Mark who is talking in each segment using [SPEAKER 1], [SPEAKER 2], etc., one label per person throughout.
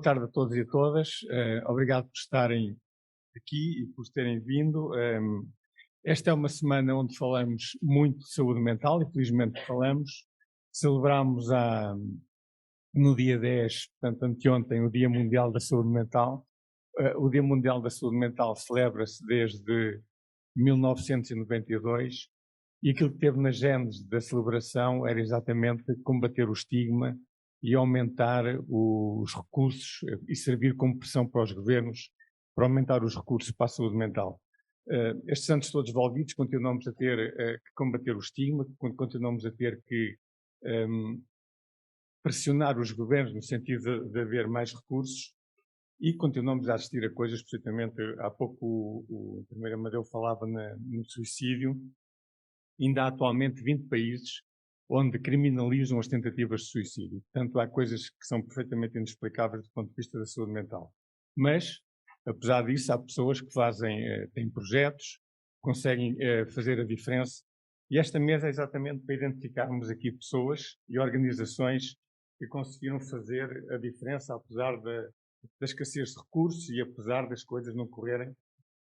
[SPEAKER 1] tarde a todos e a todas. Obrigado por estarem aqui e por terem vindo. Esta é uma semana onde falamos muito de saúde mental e felizmente falamos. Celebramos no dia 10, portanto anteontem, o Dia Mundial da Saúde Mental. O Dia Mundial da Saúde Mental celebra-se desde 1992 e aquilo que teve na gênese da celebração era exatamente combater o estigma e aumentar os recursos e servir como pressão para os governos para aumentar os recursos para a saúde mental. Estes anos todos envolvidos continuamos a ter que combater o estigma, continuamos a ter que pressionar os governos no sentido de haver mais recursos e continuamos a assistir a coisas, precisamente há pouco o enfermeiro Amadeu falava no suicídio. Ainda há atualmente 20 países onde criminalizam as tentativas de suicídio. Portanto, há coisas que são perfeitamente inexplicáveis do ponto de vista da saúde mental. Mas, apesar disso, há pessoas que têm projetos, conseguem fazer a diferença. E esta mesa é exatamente para identificarmos aqui pessoas e organizações que conseguiram fazer a diferença, apesar da escassez de recursos e apesar das coisas não correrem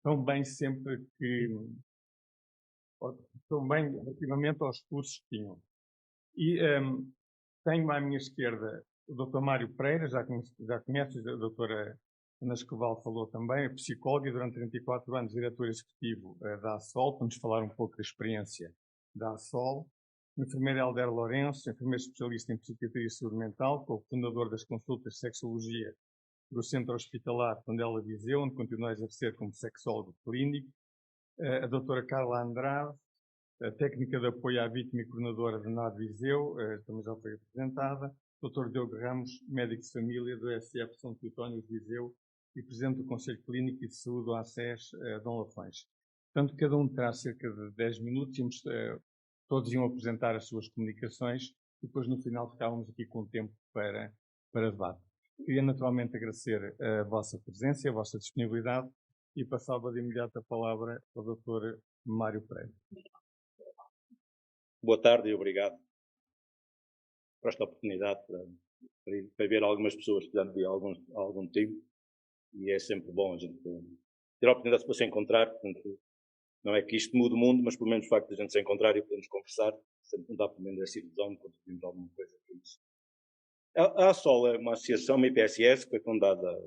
[SPEAKER 1] tão bem sempre que também relativamente aos recursos que tinham. E tenho à minha esquerda o Dr. Mário Pereira, já conheces, a doutora Ana Escoval falou também, é psicóloga e durante 34 anos diretor executivo da ASSOL, para nos falar um pouco da experiência da ASSOL. O enfermeiro Helder Lourenço, enfermeiro especialista em psiquiatria e saúde mental, cofundador das consultas de sexologia do Centro Hospitalar Tondela Viseu, onde continua a exercer como sexólogo clínico. A doutora Carla Andrade, a técnica de apoio à vítima e coordenadora da NAD Viseu, também já foi apresentada. Dr. Diogo Ramos, médico de família do SF São Teotónio de Viseu e presidente do Conselho Clínico e de Saúde do ACES, Dom Lafões. Portanto, cada um terá cerca de 10 minutos e todos iam apresentar as suas comunicações e depois no final ficávamos aqui com tempo para debate. Queria naturalmente agradecer a vossa presença e a vossa disponibilidade e passava de imediato a palavra ao Dr. Mário Pereira.
[SPEAKER 2] Boa tarde e obrigado por esta oportunidade para ver algumas pessoas que já não vi há algum tempo e é sempre bom a gente ter a oportunidade de se encontrar. Portanto, não é que isto mude o mundo, mas pelo menos o facto de a gente se encontrar e podermos conversar, sempre não dá pelo menos essa ilusão de conseguirmos alguma coisa por isso. A ASSOL é uma associação, uma IPSS, que foi fundada há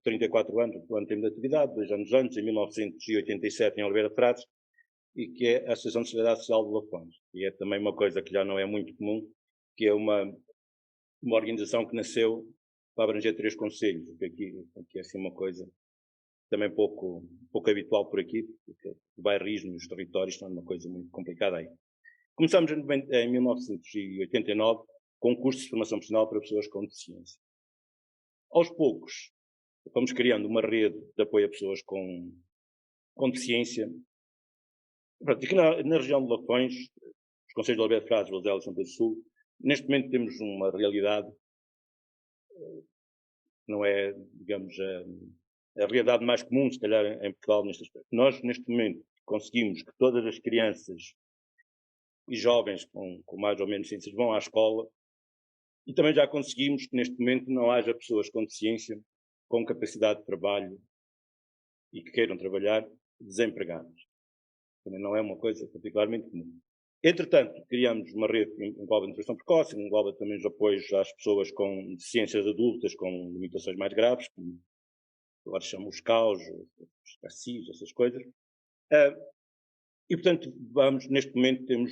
[SPEAKER 2] 34 anos, no ano tempo de atividade, 2 anos antes, em 1987, em Oliveira de Frades, e que é a Associação de Solidariedade Social de Lafões. E é também uma coisa que já não é muito comum, que é uma organização que nasceu para abranger 3 concelhos, o que aqui é assim uma coisa também pouco habitual por aqui, porque o bairrismo e os territórios são uma coisa muito complicada aí. Começamos em 1989 com cursos de formação profissional para pessoas com deficiência. Aos poucos, fomos criando uma rede de apoio a pessoas com deficiência. Aqui na região de Lafões, os concelhos de Oliveira de Frades, Vozela e São Pedro do Sul, neste momento temos uma realidade, não é, digamos, a realidade mais comum, se calhar, em Portugal neste aspecto. Nós, neste momento, conseguimos que todas as crianças e jovens com mais ou menos deficiências vão à escola e também já conseguimos que, neste momento, não haja pessoas com deficiência, com capacidade de trabalho e que queiram trabalhar desempregadas. Também não é uma coisa particularmente comum. Entretanto, criamos uma rede que envolve a nutrição precoce, envolve também os apoios às pessoas com deficiências adultas, com limitações mais graves, como agora chamam os CAUs, os CACIs, essas coisas. E, portanto, neste momento temos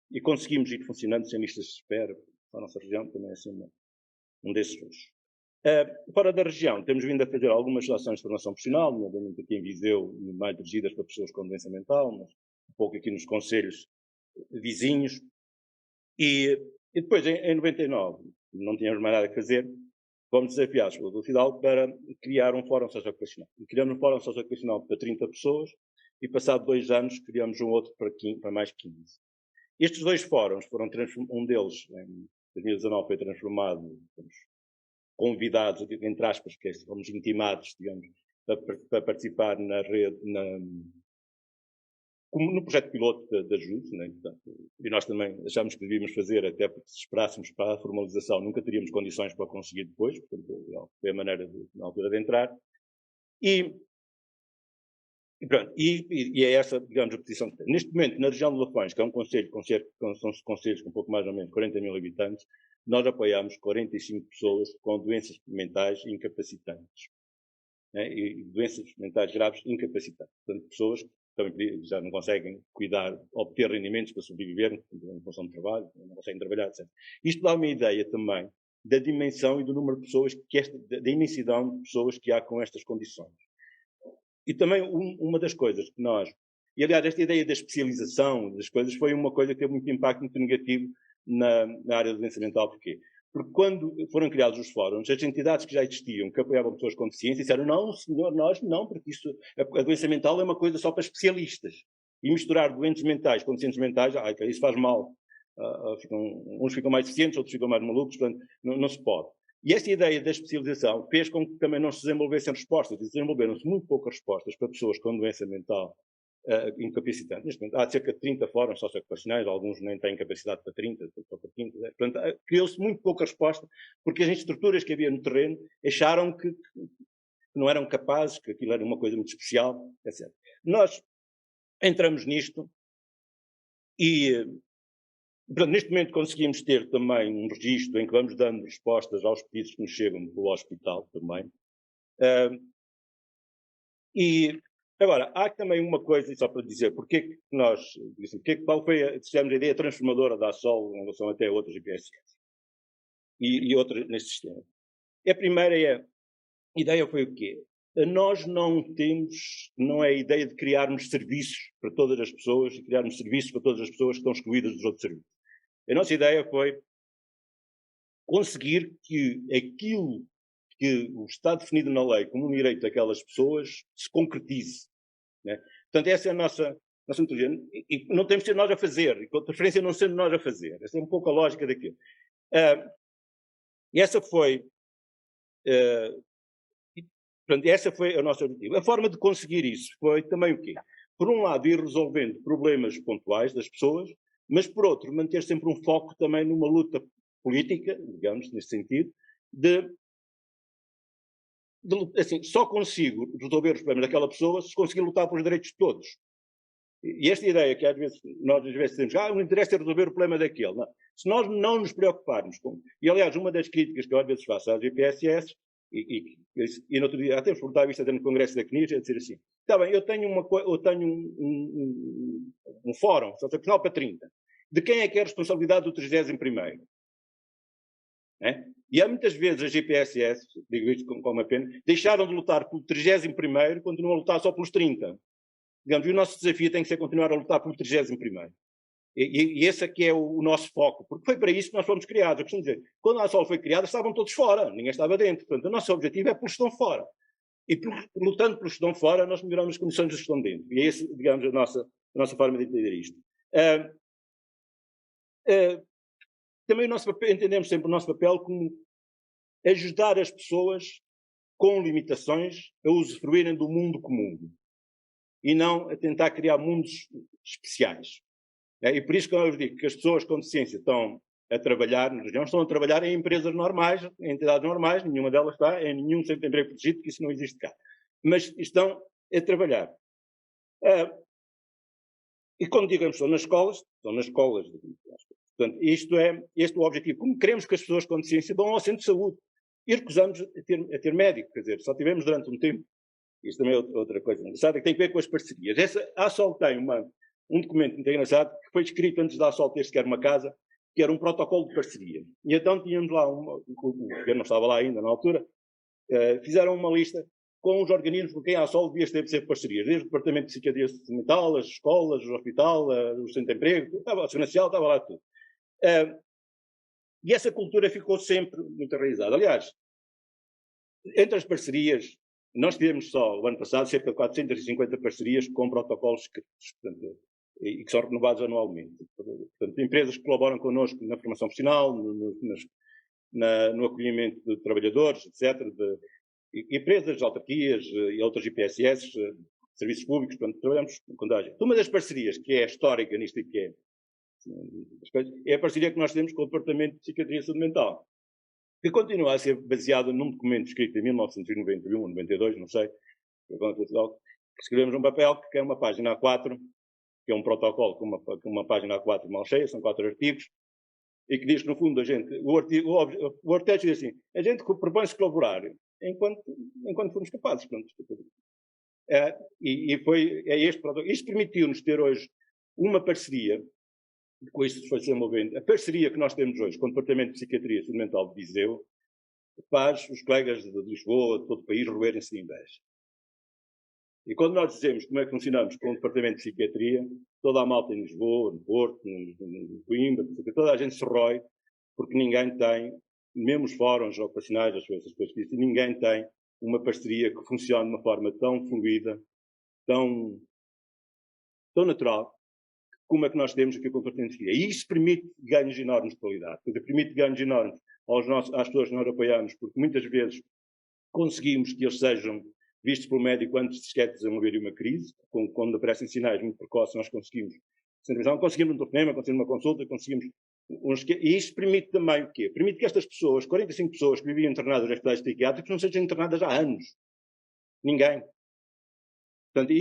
[SPEAKER 2] e conseguimos ir funcionando sem listas de espera, para a nossa região também é assim um desses eixos. Fora da região, temos vindo a fazer algumas ações de formação profissional, nomeadamente aqui em Viseu, mais dirigidas para pessoas com doença mental, mas um pouco aqui nos concelhos vizinhos. E depois, em 99, não tínhamos mais nada a fazer, fomos desafiados pelo Dr. Fidalgo para criar um fórum socioeducacional. E criamos um fórum socioeducacional para 30 pessoas e, passado 2 anos, criamos um outro para mais 15. Estes 2 fóruns foram um deles, em 2019, foi transformado, convidados, entre aspas, que fomos intimados, digamos, para participar na rede, como no projeto piloto da JUS, né? Portanto, e nós também achámos que devíamos fazer, até porque se esperássemos para a formalização nunca teríamos condições para conseguir depois, portanto foi a maneira na altura de entrar. E pronto, e é essa, digamos, a posição que tem. Neste momento, na região de Lafões, que é um concelho, são concelhos com um pouco mais ou menos 40 mil habitantes, nós apoiamos 45 pessoas com doenças mentais incapacitantes. Né? E doenças mentais graves incapacitantes. Portanto, pessoas que também já não conseguem cuidar, obter rendimentos para sobreviver em função de trabalho, não conseguem trabalhar, etc. Isto dá uma ideia também da dimensão e do número de pessoas, da imensidão de pessoas que há com estas condições. E também uma das coisas que nós... E, aliás, esta ideia da especialização das coisas foi uma coisa que teve muito impacto muito negativo na área da doença mental. Porquê? Porque quando foram criados os fóruns, as entidades que já existiam, que apoiavam pessoas com deficiência, disseram, não, senhor, nós não, porque a doença mental é uma coisa só para especialistas. E misturar doentes mentais com deficientes mentais, isso faz mal. Uns ficam mais deficientes, outros ficam mais malucos, portanto, não se pode. E esta ideia da especialização fez com que também não se desenvolvessem respostas. E desenvolveram-se muito poucas respostas para pessoas com doença mental incapacitante. Neste momento, há cerca de 30 fóruns socioocupacionais, alguns nem têm capacidade para 30, só para 30. Portanto, criou-se muito pouca resposta, porque as estruturas que havia no terreno acharam que não eram capazes, que aquilo era uma coisa muito especial, etc. Nós entramos nisto e... Portanto, neste momento conseguimos ter também um registro em que vamos dando respostas aos pedidos que nos chegam do hospital também. E agora, há também uma coisa, só para dizer, porque é que nós, qual foi a ideia transformadora da ASSOL em relação até a outras IPSS e outras neste sistema. A primeira ideia foi o quê? Nós não é a ideia de criarmos serviços para todas as pessoas e criarmos serviços para todas as pessoas que estão excluídas dos outros serviços. A nossa ideia foi conseguir que aquilo que está definido na lei como um direito daquelas pessoas se concretize. Né? Portanto, essa é a nossa metodologia. E não temos de ser nós a fazer, e com a preferência não sendo nós a fazer. Essa é um pouco a lógica daquilo. E essa foi... portanto, essa foi a nossa objetivo. A forma de conseguir isso foi também o quê? Por um lado, ir resolvendo problemas pontuais das pessoas, mas, por outro, manter sempre um foco também numa luta política, digamos, nesse sentido, assim, só consigo resolver os problemas daquela pessoa se conseguir lutar pelos direitos de todos. E esta ideia que às vezes nós dizemos, o interesse é resolver o problema daquele. Não. Se nós não nos preocuparmos com... E, aliás, uma das críticas que eu às vezes faço às IPSS, e no outro dia, até por vista no Congresso da CNIS, é dizer assim, está bem, eu tenho um fórum sociocultural para 30. De quem é que é a responsabilidade do 31º? É? E há muitas vezes as IPSS, digo isto com uma pena, deixaram de lutar pelo 31º e continuam a lutar só pelos 30. Digamos, e o nosso desafio tem que ser continuar a lutar pelo 31º. E esse aqui é o nosso foco, porque foi para isso que nós fomos criados. Eu costumo dizer, quando a ASSOL foi criada, estavam todos fora, ninguém estava dentro. Portanto, o nosso objetivo é pelos que estão fora. E lutando pelos que estão fora, nós melhoramos as condições dos que estão dentro. E é essa, digamos, a nossa forma de entender isto. Também entendemos sempre o nosso papel como ajudar as pessoas com limitações a usufruírem do mundo comum e não a tentar criar mundos especiais. E por isso que eu digo que as pessoas com deficiência estão a trabalhar na região, estão a trabalhar em empresas normais, em entidades normais, nenhuma delas está em nenhum centro de emprego protegido, que isso não existe cá. Mas estão a trabalhar. E quando digamos estão nas escolas. Portanto, este é o objetivo. Como queremos que as pessoas com deficiência vão ao centro de saúde e recusamos a ter médico, quer dizer, só tivemos durante um tempo, isto também é outra coisa engraçada, que tem a ver com as parcerias. A ASSOL tem um documento muito engraçado que foi escrito antes da ASSOL ter sequer uma casa, que era um protocolo de parceria. E então tínhamos lá, o governo estava lá ainda na altura, fizeram uma lista com os organismos com quem a ASSOL devia ter parcerias, desde o Departamento de Psiquiatria Mental, as escolas, o hospital, o centro de emprego, a Segurança Social, estava lá tudo. E essa cultura ficou sempre muito enraizada. Aliás, entre as parcerias, nós tivemos só, o ano passado, cerca de 450 parcerias com protocolos escritos, portanto, e que são renovados anualmente. Portanto, empresas que colaboram connosco na formação profissional, no acolhimento de trabalhadores, etc., empresas, autarquias e outras IPSS, serviços públicos, portanto, trabalhamos com toda a gente. Uma das parcerias que é histórica nisto e que é a parceria que nós temos com o Departamento de Psiquiatria e Saúde Mental, que continua a ser baseada num documento escrito em 1991 ou 92, não sei, que escrevemos um papel que é uma página A4, que é um protocolo com uma página A4 mal cheia, são 4 artigos, e que diz que, no fundo, o artigo diz assim, a gente propõe-se colaborar enquanto formos capazes. Pronto. Este protocolo. Isto permitiu-nos ter hoje uma parceria, com isto foi se desenvolvendo, a parceria que nós temos hoje com o Departamento de Psiquiatria e Saúde Mental de Viseu, faz os colegas de Lisboa, de todo o país, roerem-se de inveja. E quando nós dizemos como é que funcionamos com o Departamento de Psiquiatria, toda a malta em Lisboa, no Porto, no Coimbra, toda a gente se rói, porque ninguém tem, mesmo os fóruns operacionais, essas coisas que ninguém tem uma parceria que funcione de uma forma tão fluida, tão natural, como é que nós temos aqui com o Departamento de Psiquiatria. E isso permite ganhos enormes de qualidade, permite ganhos enormes às pessoas que nós apoiamos, porque muitas vezes conseguimos que eles sejam vistos pelo médico antes de sequer desenvolver uma crise, quando aparecem sinais muito precoces, nós conseguimos um telefonema, conseguimos uma consulta, conseguimos e isto permite também o quê? Permite que estas pessoas, 45 pessoas que viviam internadas em hospitais psiquiátricos, não sejam internadas há anos. Ninguém. Portanto,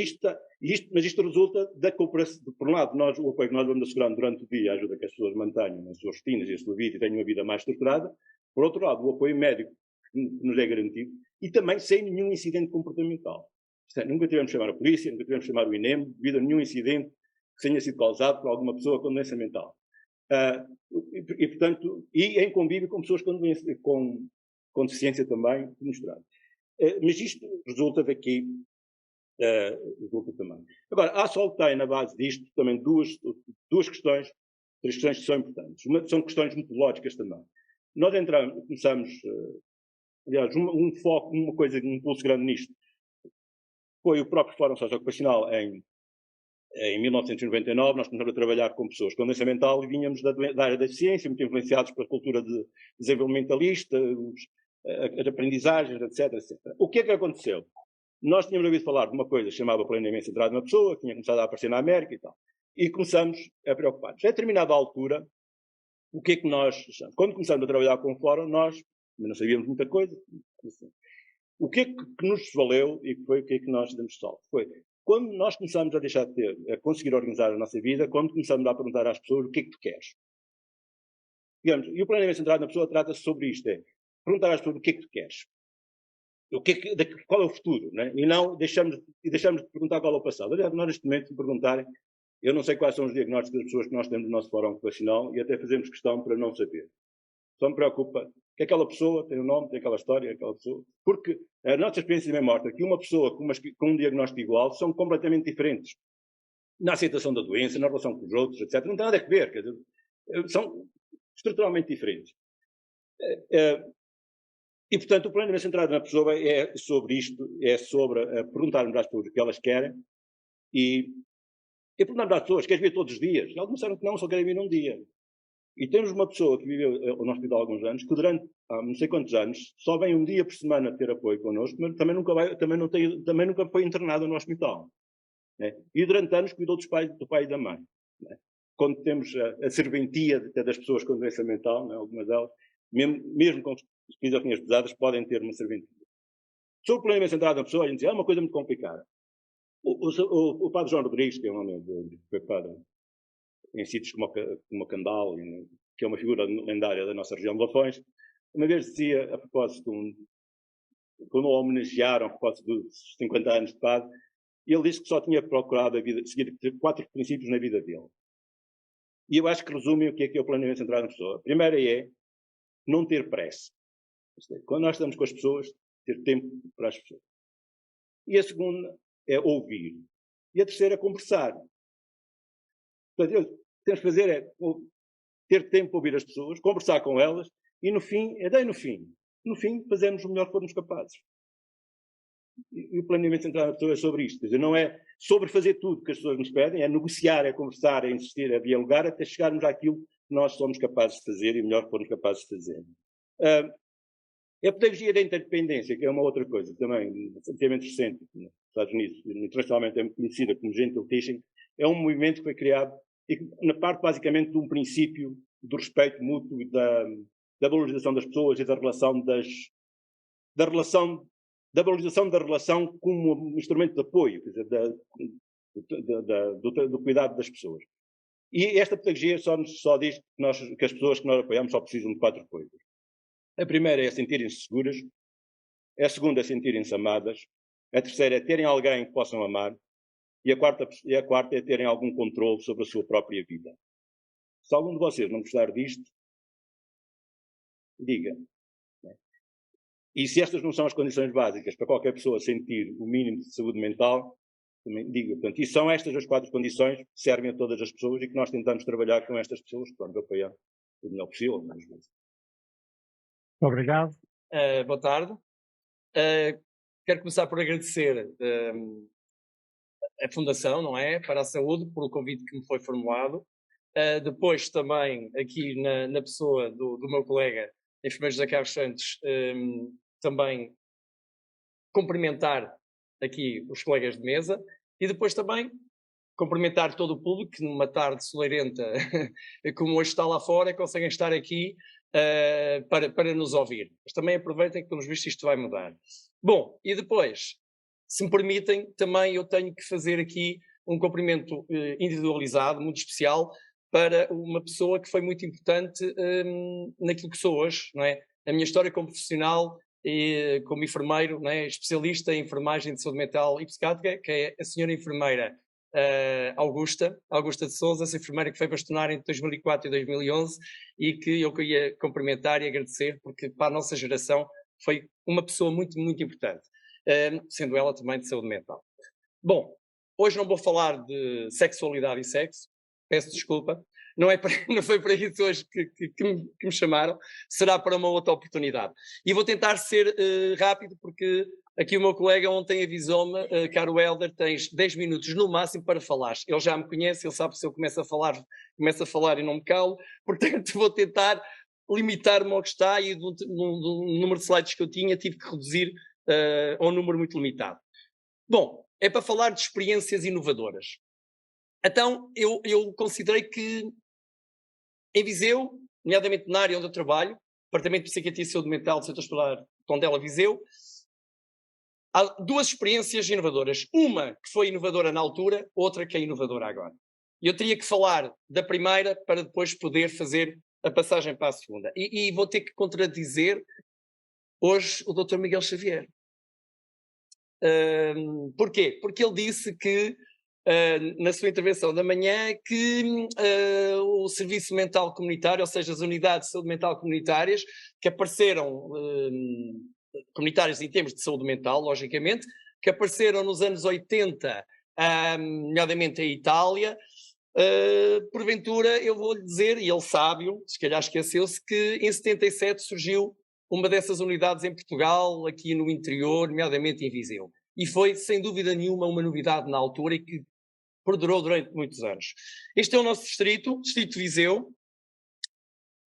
[SPEAKER 2] mas isto resulta da cooperação. Por um lado, o apoio que nós vamos assegurando durante o dia ajuda que as pessoas mantenham as suas rotinas e a sua vida e tenham uma vida mais estruturada. Por outro lado, o apoio médico que nos é garantido e também sem nenhum incidente comportamental. Nunca tivemos de chamar a polícia, nunca tivemos de chamar o INEM, devido a nenhum incidente que tenha sido causado por alguma pessoa com doença mental. Portanto, em convívio com pessoas com deficiência também demonstrada. Mas isto resulta daqui, resulta também. Agora, a ASOL tem na base disto também três questões que são importantes. São questões metodológicas também. Nós começamos, aliás, um foco, um impulso grande nisto, foi o próprio Fórum Socioocupacional em 1999, nós começamos a trabalhar com pessoas com doença mental e vinhamos da área da ciência, muito influenciados pela cultura desenvolvimentalista, as aprendizagens, etc, etc. O que é que aconteceu? Nós tínhamos ouvido falar de uma coisa chamada planeamento centrado na pessoa, que tinha começado a aparecer na América e tal, e começamos a preocupar-nos. A determinada altura, o que é que nós achamos? Quando começamos a trabalhar com o Fórum, nós não sabíamos muita coisa. O que é que nos valeu e o que é que nós demos salto? Foi quando nós começamos a conseguir organizar a nossa vida, quando começamos a perguntar às pessoas o que é que tu queres. Digamos, e o planeamento centrado na pessoa trata-se sobre isto, perguntar às pessoas o que é que tu queres. Qual é o futuro, né? E não deixamos de perguntar qual é o passado. Aliás, nós neste momento, se perguntarem, eu não sei quais são os diagnósticos das pessoas que nós temos no nosso fórum ocupacional e até fazemos questão para não saber. Só me preocupa que aquela pessoa tem um nome, tem aquela história, aquela pessoa. Porque a nossa experiência também mostra que uma pessoa com um diagnóstico igual são completamente diferentes. Na aceitação da doença, na relação com os outros, etc. Não tem nada a ver, quer dizer, são estruturalmente diferentes. E, portanto, o planeamento centrado na pessoa é sobre isto, é sobre perguntarmos às pessoas o que elas querem e perguntarmos às pessoas, queres vir todos os dias? E alguns disseram que não, só querem vir um dia. E temos uma pessoa que viveu no hospital há alguns anos, que durante não sei quantos anos, só vem um dia por semana ter apoio connosco, mas também nunca foi internado no hospital. Né? E durante anos cuidou do pai e da mãe. Né? Quando temos a serventia das pessoas com doença mental, né? Algumas delas, mesmo com esquizofrenias pesadas, podem ter uma serventia. Sobre o planeamento centrado na pessoa, a gente diz, é uma coisa muito complicada. O padre João Rodrigues, que é um homem que foi padre em sítios como Candal, que é uma figura lendária da nossa região de Lafões, uma vez dizia, a propósito, quando o homenagearam, a propósito dos 50 anos de padre, ele disse que só tinha procurado seguir 4 princípios na vida dele. E eu acho que resumem o que é o planeamento centrado na pessoa. A primeira é não ter pressa. Quando nós estamos com as pessoas, ter tempo para as pessoas. E a segunda é ouvir. E a terceira é conversar. Portanto, o que temos que fazer é ter tempo para ouvir as pessoas, conversar com elas e, no fim, fazermos o melhor que formos capazes. E o planeamento central da pessoa é sobre isto. Quer dizer, não é sobre fazer tudo que as pessoas nos pedem, é negociar, é conversar, é insistir, é dialogar até chegarmos àquilo que nós somos capazes de fazer e o melhor que formos capazes de fazer. É a pedagogia da interdependência, que é uma outra coisa, também relativamente recente, nos Estados Unidos, internacionalmente é conhecida como gentle teaching, é um movimento que foi criado e que, na parte basicamente de um princípio do respeito mútuo e da valorização das pessoas e da valorização da relação como um instrumento de apoio, quer dizer, do cuidado das pessoas. E esta pedagogia só diz que as pessoas que nós apoiamos só precisam de 4 coisas. A primeira é sentirem-se seguras, a segunda é sentirem-se amadas, a terceira é terem alguém que possam amar, e a quarta é terem algum controle sobre a sua própria vida. Se algum de vocês não gostar disto, diga. E se estas não são as condições básicas para qualquer pessoa sentir o mínimo de saúde mental, também diga. Portanto, e são estas as 4 condições que servem a todas as pessoas e que nós tentamos trabalhar com estas pessoas, para apoiar o melhor possível, menos vezes.
[SPEAKER 1] Obrigado.
[SPEAKER 3] Boa tarde. Quero começar por agradecer a Fundação, não é? Para a Saúde, por o convite que me foi formulado. Depois também, aqui na pessoa do meu colega, enfermeiro José Carlos Santos, também cumprimentar aqui os colegas de mesa e depois também cumprimentar todo o público que numa tarde soleirenta, como hoje está lá fora, conseguem estar aqui para nos ouvir. Mas também aproveitem que, pelos vistos, isto vai mudar. Bom, e depois, se me permitem, também eu tenho que fazer aqui um cumprimento individualizado, muito especial, para uma pessoa que foi muito importante naquilo que sou hoje, não é? A minha história como profissional e como enfermeiro, não é? Especialista em enfermagem de saúde mental e psiquiátrica, que é a senhora enfermeira Augusta de Sousa, essa enfermeira que foi bastonar entre 2004 e 2011 e que eu queria cumprimentar e agradecer porque para a nossa geração foi uma pessoa muito, muito importante, sendo ela também de saúde mental. Bom, hoje não vou falar de sexualidade e sexo, peço desculpa, não foi para isso hoje que me chamaram, será para uma outra oportunidade. E vou tentar ser rápido porque aqui o meu colega ontem avisou-me, caro Helder, tens 10 minutos no máximo para falar. Ele já me conhece, ele sabe se eu começo a falar e não me calo, portanto vou tentar limitar-me ao que está e do número de slides que eu tinha tive que reduzir a um número muito limitado. Bom, é para falar de experiências inovadoras. Então eu considerei que em Viseu, nomeadamente na área onde eu trabalho, Departamento de Psiquiatria e Saúde Mental do Centro Hospitalar Tondela Viseu, há 2 experiências inovadoras. Uma que foi inovadora na altura, outra que é inovadora agora. E eu teria que falar da primeira para depois poder fazer a passagem para a segunda. E vou ter que contradizer hoje o Dr. Miguel Xavier. Porquê? Porque ele disse que, na sua intervenção da manhã, que o Serviço Mental Comunitário, ou seja, as unidades de saúde mental comunitárias, que apareceram, comunitárias em termos de saúde mental, logicamente, que apareceram nos anos 80, nomeadamente em Itália, porventura eu vou-lhe dizer, e ele sabe-o, se calhar esqueceu-se, que em 77 surgiu uma dessas unidades em Portugal, aqui no interior, nomeadamente em Viseu. E foi, sem dúvida nenhuma, uma novidade na altura e que perdurou durante muitos anos. Este é o nosso distrito de Viseu.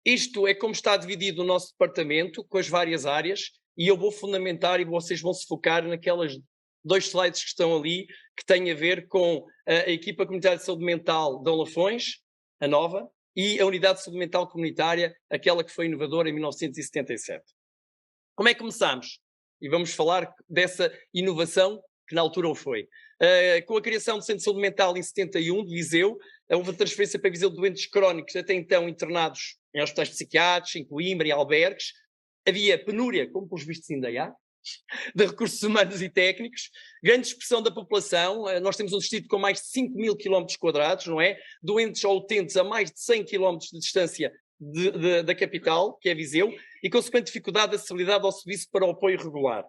[SPEAKER 3] Isto é como está dividido o nosso departamento, com as várias áreas, e eu vou fundamentar e vocês vão se focar naquelas 2 slides que estão ali, que têm a ver com a equipa comunitária de saúde mental de Lafões, a nova, e a unidade de saúde mental comunitária, aquela que foi inovadora em 1977. Como é que começámos? E vamos falar dessa inovação que na altura foi. Com a criação do Centro de Saúde Mental em 71, de Viseu, houve a transferência para Viseu de doentes crónicos, até então internados em hospitais psiquiátricos, em Coimbra e albergues. Havia penúria, como pelos vistos ainda há, de recursos humanos e técnicos, grande expressão da população. Nós temos um distrito com mais de 5.000 km², não é? Doentes ou utentes a mais de 100 km de distância da capital, que é Viseu, e consequente dificuldade de acessibilidade ao serviço para o apoio regular.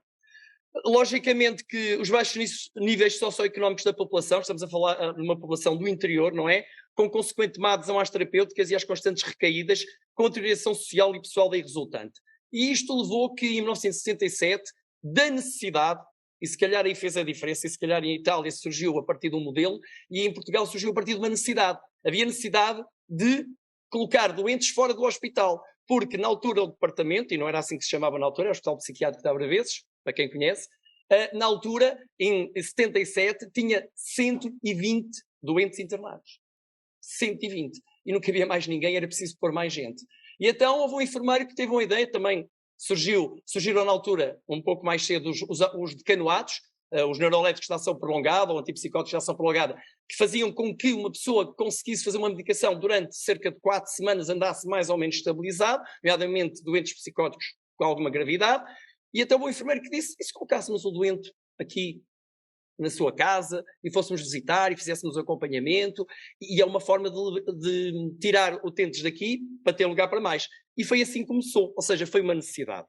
[SPEAKER 3] Logicamente que os baixos níveis socioeconómicos da população, estamos a falar de uma população do interior, não é? Com consequente má adesão às terapêuticas e às constantes recaídas, com a deterioração social e pessoal daí resultante. E isto levou que, em 1967, da necessidade, e se calhar aí fez a diferença, e se calhar em Itália surgiu a partir de um modelo, e em Portugal surgiu a partir de uma necessidade. Havia necessidade de colocar doentes fora do hospital, porque na altura o departamento, e não era assim que se chamava na altura, era o Hospital Psiquiátrico de Abraveses, para quem conhece, na altura, em 77, tinha 120 doentes internados. 120. E não cabia mais ninguém, era preciso pôr mais gente. E então houve um enfermeiro que teve uma ideia também, surgiram na altura, um pouco mais cedo, os decanoatos, os neuroléticos de ação prolongada, ou antipsicóticos de ação prolongada, que faziam com que uma pessoa conseguisse fazer uma medicação durante cerca de 4 semanas andasse mais ou menos estabilizado, nomeadamente doentes psicóticos com alguma gravidade, e até o enfermeiro que disse, e se colocássemos o doente aqui na sua casa, e fôssemos visitar, e fizéssemos acompanhamento, e é uma forma de tirar utentes daqui para ter lugar para mais. E foi assim que começou, ou seja, foi uma necessidade.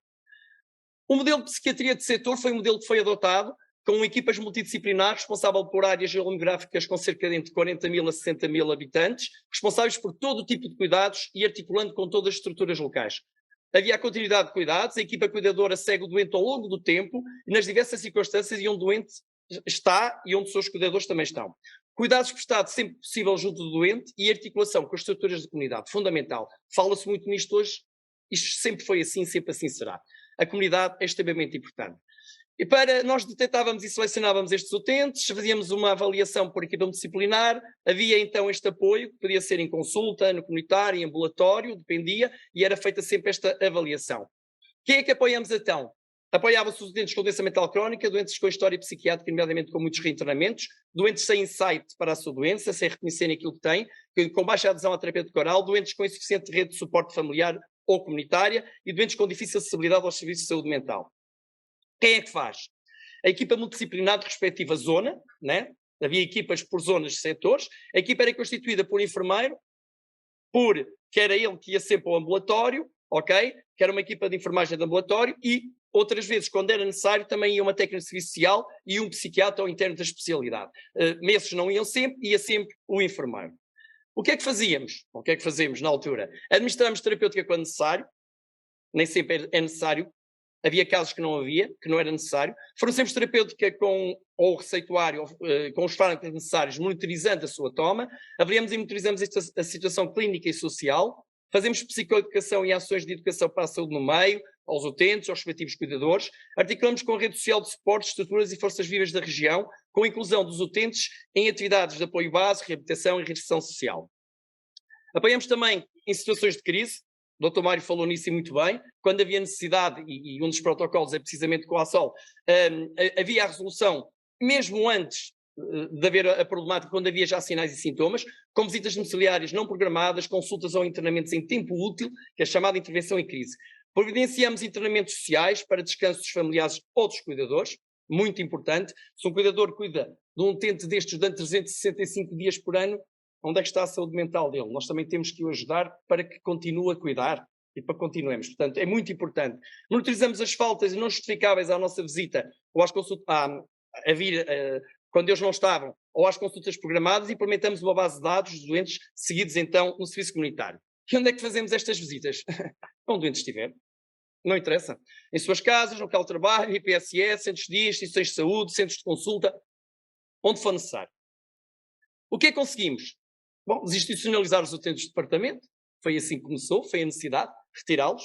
[SPEAKER 3] O modelo de psiquiatria de setor foi um modelo que foi adotado, com equipas multidisciplinares responsável por áreas geográficas com cerca de entre 40 mil a 60 mil habitantes, responsáveis por todo o tipo de cuidados e articulando com todas as estruturas locais. Havia a continuidade de cuidados, a equipa cuidadora segue o doente ao longo do tempo e nas diversas circunstâncias e onde o doente está e onde os seus cuidadores também estão. Cuidados prestados sempre possível junto do doente e articulação com as estruturas de comunidade, fundamental. Fala-se muito nisto hoje, isto sempre foi assim, sempre assim será. A comunidade é extremamente importante. E nós detectávamos e selecionávamos estes utentes, fazíamos uma avaliação por equipa disciplinar, havia então este apoio, que podia ser em consulta, no comunitário, em ambulatório, dependia, e era feita sempre esta avaliação. Quem é que apoiamos então? Apoiava-se os doentes com doença mental crónica, doentes com história psiquiátrica, nomeadamente com muitos reinternamentos, doentes sem insight para a sua doença, sem reconhecerem aquilo que têm, com baixa adesão à terapêutica oral, doentes com insuficiente rede de suporte familiar ou comunitária e doentes com difícil acessibilidade aos serviços de saúde mental. Quem é que faz? A equipa multidisciplinar de respectiva zona, né? Havia equipas por zonas de setores, a equipa era constituída por enfermeiro, que era ele que ia sempre ao ambulatório, ok? Que era uma equipa de enfermagem de ambulatório e, outras vezes, quando era necessário, também ia uma técnica de serviço social e um psiquiatra ou interno da especialidade. Esses não iam sempre, ia sempre o enfermeiro. O que é que fazíamos? O que é que fazemos na altura? Administramos terapêutica quando necessário, nem sempre é necessário. Havia casos que não havia, que não era necessário. Fornecemos terapêutica ou receituário, com os fármacos necessários, monitorizando a sua toma. Avaliamos e monitorizamos a situação clínica e social. Fazemos psicoeducação e ações de educação para a saúde no meio, aos utentes, aos respectivos cuidadores. Articulamos com a rede social de suporte, estruturas e forças vivas da região, com a inclusão dos utentes em atividades de apoio base, reabilitação e reinserção social. Apoiamos também em situações de crise. O Dr. Mário falou nisso e muito bem, quando havia necessidade, e um dos protocolos é precisamente com a ASOL, havia a resolução, mesmo antes de haver a problemática, quando havia já sinais e sintomas, com visitas domiciliárias não programadas, consultas ou internamentos em tempo útil, que é a chamada intervenção em crise. Providenciamos internamentos sociais para descanso dos familiares ou dos cuidadores, muito importante. Se um cuidador cuida de um utente destes durante 365 dias por ano, onde é que está a saúde mental dele? Nós também temos que o ajudar para que continue a cuidar e para que continuemos. Portanto, é muito importante. Monitorizamos as faltas não justificáveis à nossa visita ou às consultas, quando eles não estavam, ou às consultas programadas e implementamos uma base de dados dos doentes seguidos então no serviço comunitário. E onde é que fazemos estas visitas? Onde o doente estiver. Não interessa. Em suas casas, no local de trabalho, IPSS, centros de dia, instituições de saúde, centros de consulta, onde for necessário. O que é que conseguimos? Bom, desinstitucionalizar os utentes do departamento, foi assim que começou, foi a necessidade, retirá-los,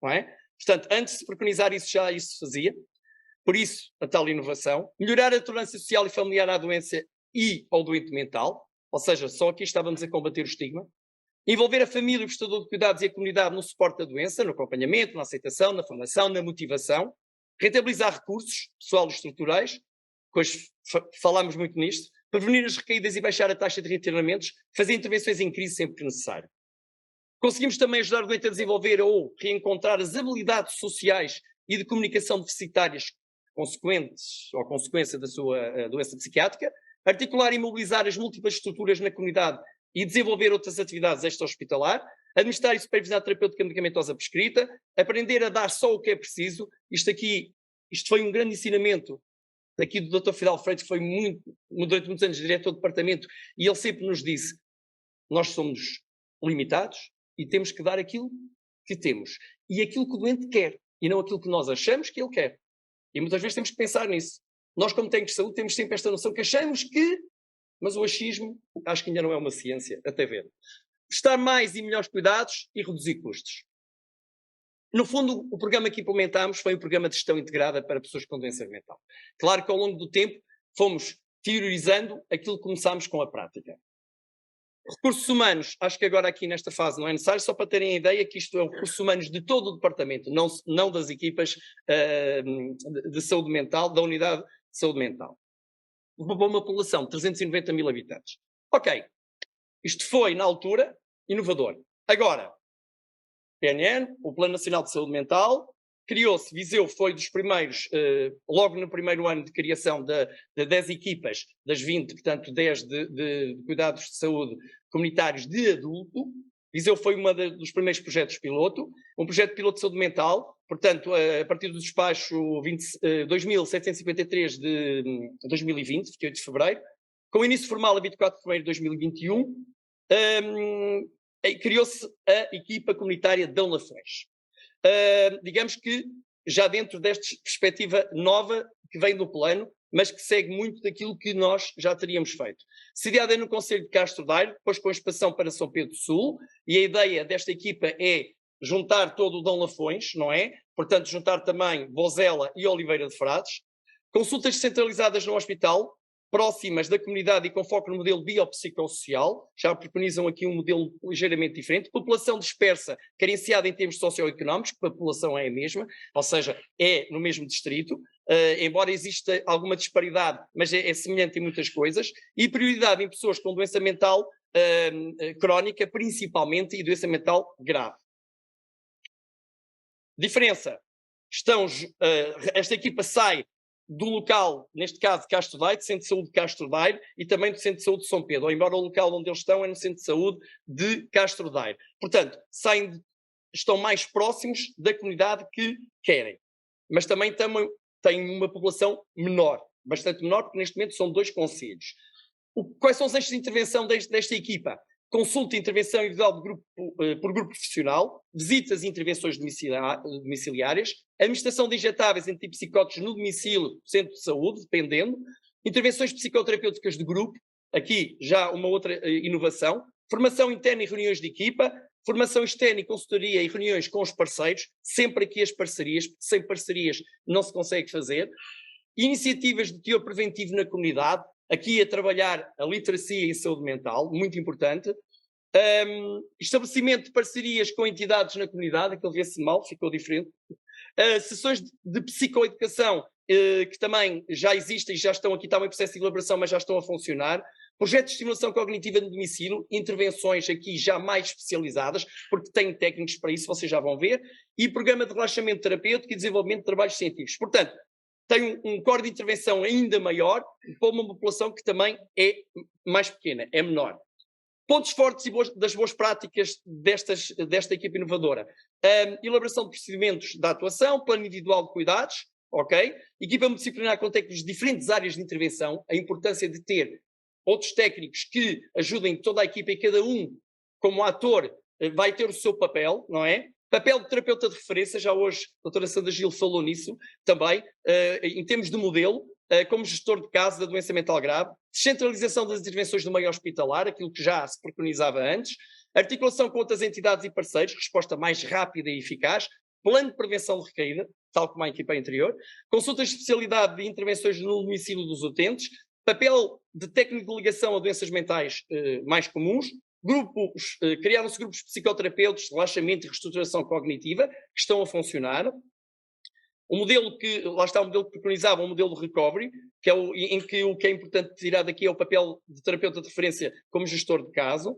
[SPEAKER 3] não é? Portanto, antes de se preconizar isso, já isso se fazia, por isso a tal inovação. Melhorar a tolerância social e familiar à doença e ao doente mental, ou seja, só aqui estávamos a combater o estigma. Envolver a família, o prestador de cuidados e a comunidade no suporte da doença, no acompanhamento, na aceitação, na formação, na motivação. Rentabilizar recursos, pessoal e estruturais, hoje falámos muito nisto. Prevenir as recaídas e baixar a taxa de reinternamentos, fazer intervenções em crise sempre que necessário. Conseguimos também ajudar o doente a desenvolver ou reencontrar as habilidades sociais e de comunicação deficitárias consequentes ou consequência da sua doença psiquiátrica, articular e mobilizar as múltiplas estruturas na comunidade e desenvolver outras atividades extra-hospitalar, administrar e supervisionar a terapêutica medicamentosa prescrita, aprender a dar só o que é preciso. Isto foi um grande ensinamento aqui do Dr. Fidel Freitas, que foi durante muitos anos diretor do departamento, e ele sempre nos disse, nós somos limitados e temos que dar aquilo que temos. E aquilo que o doente quer, e não aquilo que nós achamos que ele quer. E muitas vezes temos que pensar nisso. Nós, como técnicos de saúde, temos sempre esta noção que achamos que, mas o achismo, acho que ainda não é uma ciência, até ver. Prestar mais e melhores cuidados e reduzir custos. No fundo, o programa que implementámos foi um programa de gestão integrada para pessoas com doença mental. Claro que ao longo do tempo fomos teorizando aquilo que começámos com a prática. Recursos humanos, acho que agora aqui nesta fase não é necessário, só para terem a ideia que isto é o recursos humanos de todo o departamento, não das equipas de saúde mental, da unidade de saúde mental. Para uma população de 390 mil habitantes. Ok, isto foi, na altura, inovador. Agora, PNN, o Plano Nacional de Saúde Mental, criou-se, Viseu foi dos primeiros, logo no primeiro ano de criação de 10 equipas, das 20, portanto 10 de cuidados de saúde comunitários de adulto. Viseu foi dos primeiros projetos piloto, um projeto piloto de saúde mental, portanto, a partir do despacho 2753 de 2020, 28 de fevereiro, com início formal a 24 de fevereiro de 2021, criou-se a equipa comunitária de Dão Lafões. Digamos que já dentro desta perspectiva nova que vem do plano, mas que segue muito daquilo que nós já teríamos feito. Sediada no Concelho de Castro Daire, depois com a expansão para São Pedro do Sul, e a ideia desta equipa é juntar todo o Dão Lafões, não é? Portanto, juntar também Vozela e Oliveira de Frades. Consultas descentralizadas no hospital, próximas da comunidade e com foco no modelo biopsicossocial, já preconizam aqui um modelo ligeiramente diferente. População dispersa, carenciada em termos socioeconómicos, porque a população é a mesma, ou seja, é no mesmo distrito, embora exista alguma disparidade, mas é semelhante em muitas coisas, e prioridade em pessoas com doença mental crónica, principalmente, e doença mental grave. Diferença, esta equipa sai do local, neste caso Castro Daire, do Centro de Saúde de Castro Daire, e também do Centro de Saúde de São Pedro, embora o local onde eles estão é no Centro de Saúde de Castro Daire. Portanto, estão mais próximos da comunidade que querem, mas também têm uma população menor, bastante menor, porque neste momento são 2 concelhos. Quais são os eixos de intervenção desta equipa? Consulta e intervenção individual por grupo profissional, visitas e intervenções domiciliárias, administração de injetáveis antipsicóticos no domicílio, centro de saúde, dependendo, intervenções psicoterapêuticas de grupo, aqui já uma outra inovação, formação interna e reuniões de equipa, formação externa e consultoria e reuniões com os parceiros, sempre aqui as parcerias, porque sem parcerias não se consegue fazer, iniciativas de teor preventivo na comunidade, aqui a trabalhar a literacia em saúde mental, muito importante. Estabelecimento de parcerias com entidades na comunidade, aquele vê-se mal, ficou diferente. Sessões de psicoeducação, que também já existem, já estão aqui, está em processo de elaboração, mas já estão a funcionar. Projetos de estimulação cognitiva no domicílio, intervenções aqui já mais especializadas, porque têm técnicos para isso, vocês já vão ver. E programa de relaxamento terapêutico e desenvolvimento de trabalhos científicos. Portanto, tem um core de intervenção ainda maior para uma população que também é mais pequena, é menor. Pontos fortes das boas práticas desta equipa inovadora. Elaboração de procedimentos de atuação, plano individual de cuidados, ok? Equipa multidisciplinar com técnicos de diferentes áreas de intervenção, a importância de ter outros técnicos que ajudem toda a equipa e cada um, como ator, vai ter o seu papel, não é? Papel de terapeuta de referência, já hoje a doutora Sandra Gil falou nisso também, em termos de modelo, como gestor de caso da doença mental grave, descentralização das intervenções do meio hospitalar, aquilo que já se preconizava antes, articulação com outras entidades e parceiros, resposta mais rápida e eficaz, plano de prevenção de recaída, tal como a equipa anterior, consultas de especialidade de intervenções no domicílio dos utentes, papel de técnico de ligação a doenças mentais mais comuns, criaram-se grupos psicoterapeutas de relaxamento e reestruturação cognitiva, que estão a funcionar. O modelo lá está o modelo que preconizava, um modelo de recovery, que é em que o que é importante tirar daqui é o papel de terapeuta de referência como gestor de caso.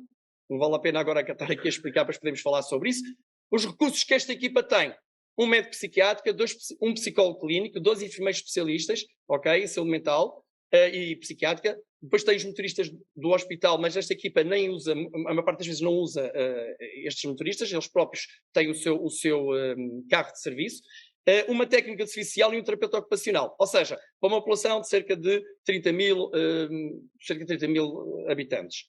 [SPEAKER 3] Não vale a pena agora estar aqui a explicar, mas podemos falar sobre isso. Os recursos que esta equipa tem: um médico psiquiátrico, um psicólogo clínico, 2 enfermeiros especialistas, ok, em saúde mental e psiquiátrica. Depois tem os motoristas do hospital, mas esta equipa nem usa, a maior parte das vezes não usa estes motoristas, eles próprios têm o seu carro de serviço. Uma técnica de serviço social e um terapeuta ocupacional. Ou seja, para uma população de cerca de 30 mil habitantes.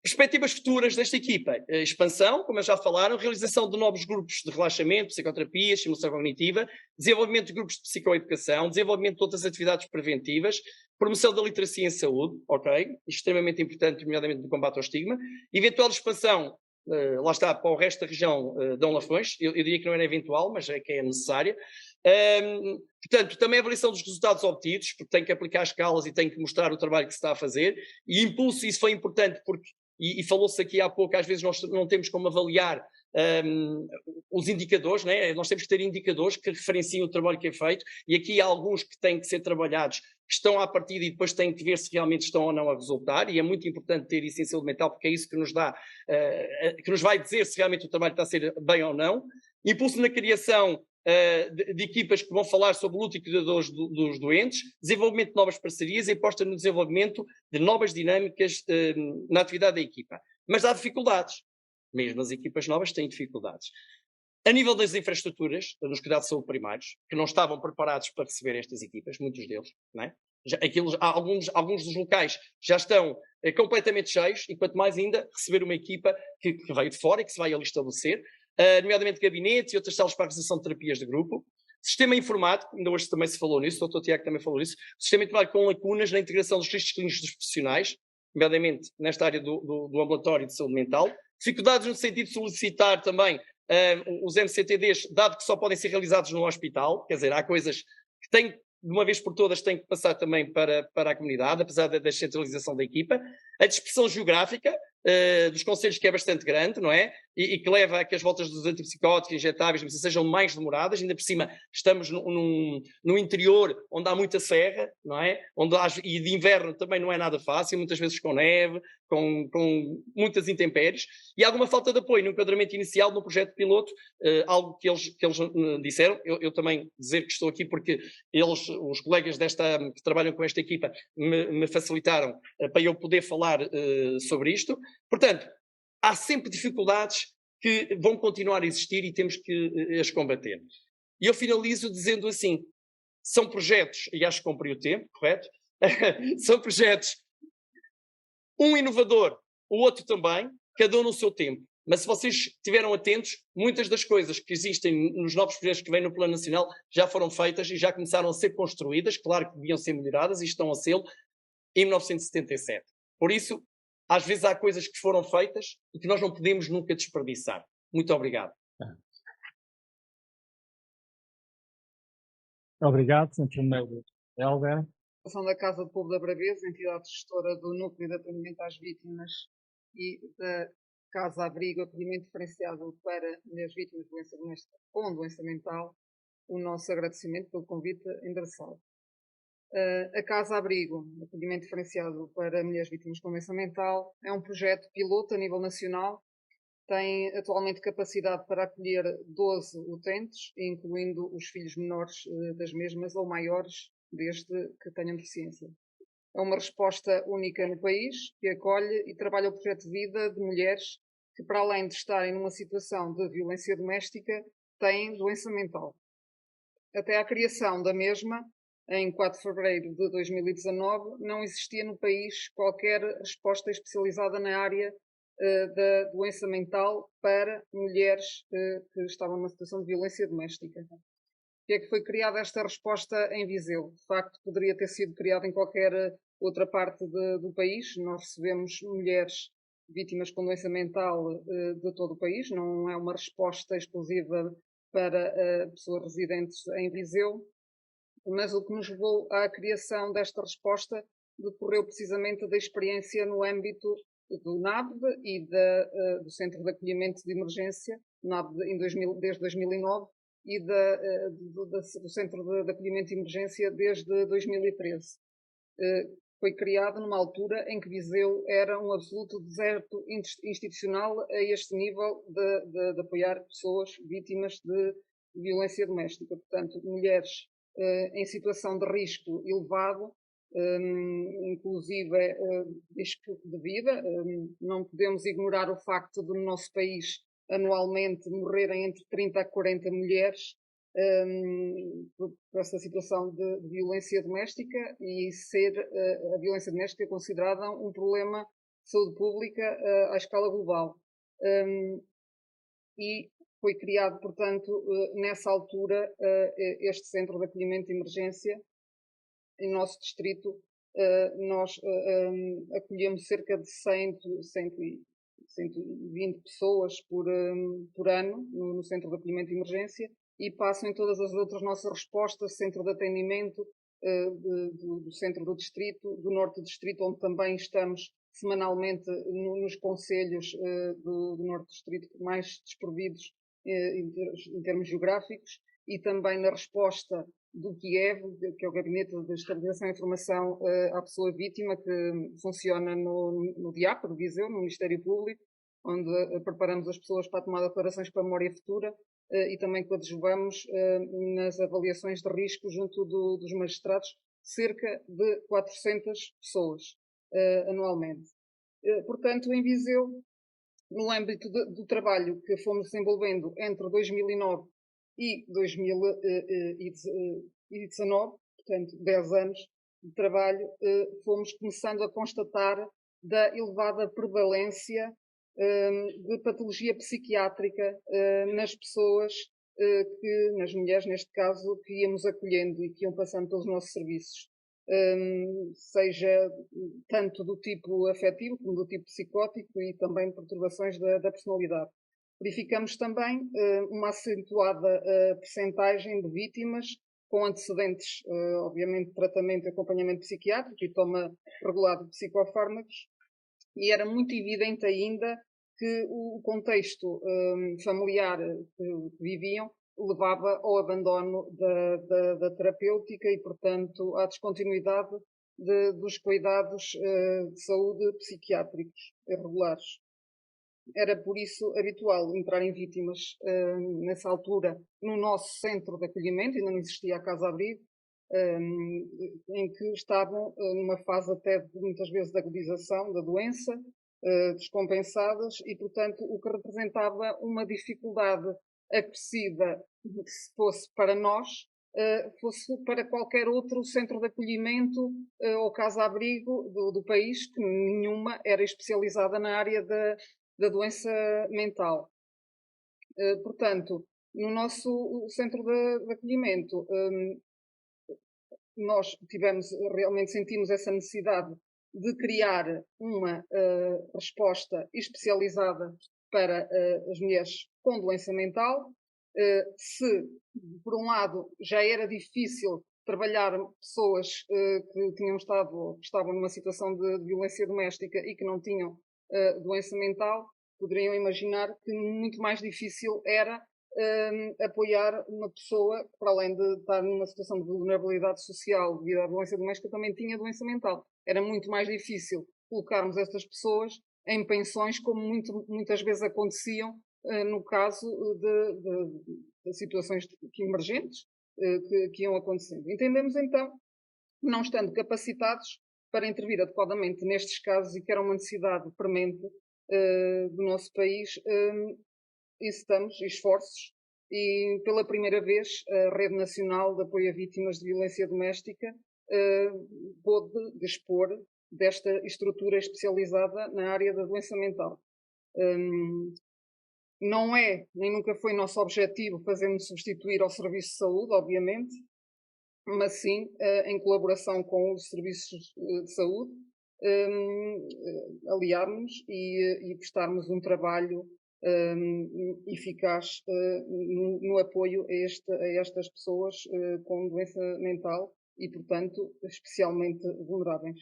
[SPEAKER 3] Perspectivas futuras desta equipa: expansão, como já falaram, realização de novos grupos de relaxamento, psicoterapia, estimulação cognitiva, desenvolvimento de grupos de psicoeducação, desenvolvimento de outras atividades preventivas, promoção da literacia em saúde, ok, extremamente importante, nomeadamente no combate ao estigma, eventual expansão lá está, para o resto da região Dom Lafões. Eu diria que não era eventual, mas é que é necessária. Portanto, também a avaliação dos resultados obtidos, porque tem que aplicar escalas e tem que mostrar o trabalho que se está a fazer. E impulso, isso foi importante, porque, e falou-se aqui há pouco, às vezes nós não temos como avaliar os indicadores, né? Nós temos que ter indicadores que referenciem o trabalho que é feito, e aqui há alguns que têm que ser trabalhados, que estão à partida e depois têm que ver se realmente estão ou não a resultar, e é muito importante ter isso em saúde mental, porque é isso que nos dá, que nos vai dizer se realmente o trabalho está a ser bem ou não. Impulso na criação de equipas que vão falar sobre luta e cuidadores dos doentes, desenvolvimento de novas parcerias e aposta no desenvolvimento de novas dinâmicas na atividade da equipa. Mas há dificuldades. Mesmo as equipas novas têm dificuldades. A nível das infraestruturas, dos cuidados de saúde primários, que não estavam preparados para receber estas equipas, muitos deles, não é? Alguns dos locais já estão completamente cheios, e quanto mais ainda receber uma equipa que veio de fora e que se vai ali estabelecer, nomeadamente gabinetes e outras salas para a realização de terapias de grupo. Sistema informático, ainda hoje também se falou nisso, o Dr. Tiago também falou nisso, sistema informático com lacunas na integração dos registros clínicos dos profissionais, nomeadamente nesta área do ambulatório de saúde mental. Dificuldades no sentido de solicitar também os MCTDs, dado que só podem ser realizados no hospital, quer dizer, há coisas que têm, de uma vez por todas, têm que passar também para a comunidade, apesar da descentralização da equipa. A dispersão geográfica dos conselhos, que é bastante grande, não é? E que leva a que as voltas dos antipsicóticos injetáveis sejam mais demoradas, ainda por cima estamos no interior, onde há muita serra, não é? E de inverno também não é nada fácil, muitas vezes com neve, com muitas intempéries, e alguma falta de apoio no enquadramento inicial no projeto piloto, algo que eles disseram. Eu também dizer que estou aqui porque os colegas que trabalham com esta equipa, me facilitaram para eu poder falar sobre isto. Portanto, há sempre dificuldades que vão continuar a existir e temos que as combater. E eu finalizo dizendo assim, são projetos, e acho que cumpri o tempo, correto? São projetos, um inovador, o outro também, cada um no seu tempo. Mas se vocês estiveram atentos, muitas das coisas que existem nos novos projetos que vêm no Plano Nacional já foram feitas e já começaram a ser construídas, claro que deviam ser melhoradas e estão a ser em 1977. Por isso, às vezes há coisas que foram feitas e que nós não podemos nunca desperdiçar. Muito obrigado.
[SPEAKER 1] Obrigado, Sr. Primeiro. Helder.
[SPEAKER 4] Da Casa do Povo da Braveza, entidade gestora do Núcleo de Atendimento às Vítimas e da Casa Abrigo, acolhimento diferenciado para mulheres vítimas de doença doméstica com doença mental, o nosso agradecimento pelo convite endereçado. A Casa Abrigo, acolhimento diferenciado para mulheres vítimas com doença mental, é um projeto piloto a nível nacional, tem atualmente capacidade para acolher 12 utentes, incluindo os filhos menores das mesmas ou maiores, desde que tenham deficiência. É uma resposta única no país, que acolhe e trabalha o projeto de vida de mulheres que, para além de estarem numa situação de violência doméstica, têm doença mental. Até à criação da mesma, em 4 de fevereiro de 2019, não existia no país qualquer resposta especializada na área da doença mental para mulheres que estavam numa situação de violência doméstica. Que é que foi criada esta resposta em Viseu? De facto, poderia ter sido criada em qualquer outra parte do país. Nós recebemos mulheres vítimas com doença mental de todo o país, não é uma resposta exclusiva para pessoas residentes em Viseu, mas o que nos levou à criação desta resposta decorreu precisamente da experiência no âmbito do NABD e do Centro de Acolhimento de Emergência, NABD desde 2009, e do Centro de Acolhimento de Emergência desde 2013. Foi criado numa altura em que Viseu era um absoluto deserto institucional a este nível de apoiar pessoas vítimas de violência doméstica. Portanto, mulheres em situação de risco elevado, inclusive risco de vida. Não podemos ignorar o facto de no nosso país anualmente morrerem entre 30 a 40 mulheres por essa situação de violência doméstica, e ser a violência doméstica considerada um problema de saúde pública à escala global. E foi criado, portanto, nessa altura, este Centro de Acolhimento de Emergência. Em nosso distrito, nós acolhemos cerca de 100 120 pessoas por ano no Centro de Acolhimento de Emergência, e passam em todas as outras nossas respostas, centro de atendimento do centro do distrito, do norte do distrito, onde também estamos semanalmente nos concelhos do norte do distrito mais desprovidos em termos geográficos, e também na resposta do GIEV, que é o Gabinete de Estabilização e Informação à Pessoa Vítima, que funciona no DIAP, de Viseu, no Ministério Público, onde preparamos as pessoas para a tomada de declarações para a memória futura, e também coadjuvamos nas avaliações de risco junto dos magistrados, cerca de 400 pessoas anualmente. Portanto, em Viseu, no âmbito do trabalho que fomos desenvolvendo entre 2009 e 2019, portanto 10 anos de trabalho, fomos começando a constatar da elevada prevalência de patologia psiquiátrica nas pessoas, nas mulheres neste caso, que íamos acolhendo e que iam passando pelos nossos serviços. Seja tanto do tipo afetivo como do tipo psicótico, e também perturbações da personalidade. Verificamos também uma acentuada percentagem de vítimas com antecedentes, obviamente, de tratamento e acompanhamento psiquiátrico e toma regulada de psicofármacos, e era muito evidente ainda que o contexto familiar que viviam levava ao abandono da terapêutica e, portanto, à descontinuidade dos cuidados de saúde psiquiátricos regulares. Era, por isso, habitual entrarem vítimas, nessa altura, no nosso centro de acolhimento, ainda não existia a casa-abrigo, em que estavam numa fase até, muitas vezes, de agudização da doença, descompensadas, e, portanto, o que representava uma dificuldade acrescida, se fosse para nós, fosse para qualquer outro centro de acolhimento ou casa-abrigo do país, que nenhuma era especializada na área da doença mental. Portanto, no nosso centro de acolhimento, nós realmente sentimos essa necessidade de criar uma resposta especializada para as mulheres com doença mental. Se, por um lado, já era difícil trabalhar pessoas que estavam numa situação de violência doméstica e que não tinham doença mental, poderiam imaginar que muito mais difícil era apoiar uma pessoa que, para além de estar numa situação de vulnerabilidade social devido à violência doméstica, também tinha doença mental. Era muito mais difícil colocarmos estas pessoas em pensões, como muitas vezes aconteciam no caso de situações emergentes que iam acontecendo. Entendemos, então, não estando capacitados para intervir adequadamente nestes casos, e que era uma necessidade premente do nosso país, incitamos esforços, e pela primeira vez a Rede Nacional de Apoio a Vítimas de Violência Doméstica pôde dispor desta estrutura especializada na área da doença mental. Não é, nem nunca foi nosso objetivo fazermos substituir ao Serviço de Saúde, obviamente, mas sim em colaboração com os serviços de saúde, aliarmos e prestarmos um trabalho eficaz no apoio a estas pessoas com doença mental e, portanto, especialmente vulneráveis.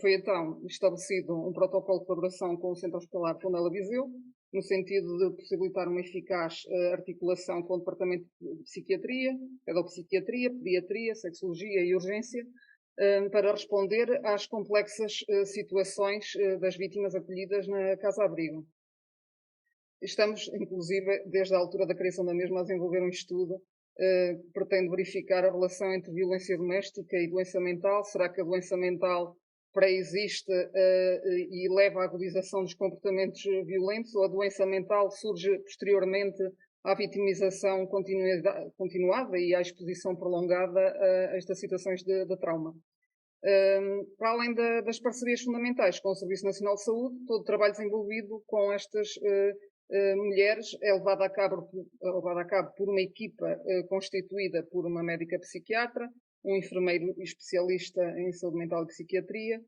[SPEAKER 4] Foi então estabelecido um protocolo de colaboração com o Centro Hospitalar Tondela Viseu, no sentido de possibilitar uma eficaz articulação com o Departamento de Psiquiatria, Pedopsiquiatria, Pediatria, Sexologia e Urgência, para responder às complexas situações das vítimas acolhidas na casa-abrigo. Estamos, inclusive, desde a altura da criação da mesma, a desenvolver um estudo que pretende verificar a relação entre violência doméstica e doença mental. Será que a doença mental pré-existe e leva à agudização dos comportamentos violentos, ou a doença mental surge posteriormente à vitimização continuada e à exposição prolongada a estas situações de trauma? Para além das parcerias fundamentais com o Serviço Nacional de Saúde, todo o trabalho desenvolvido com estas mulheres é levado a cabo por uma equipa constituída por uma médica psiquiatra, um enfermeiro especialista em saúde mental e psiquiatria,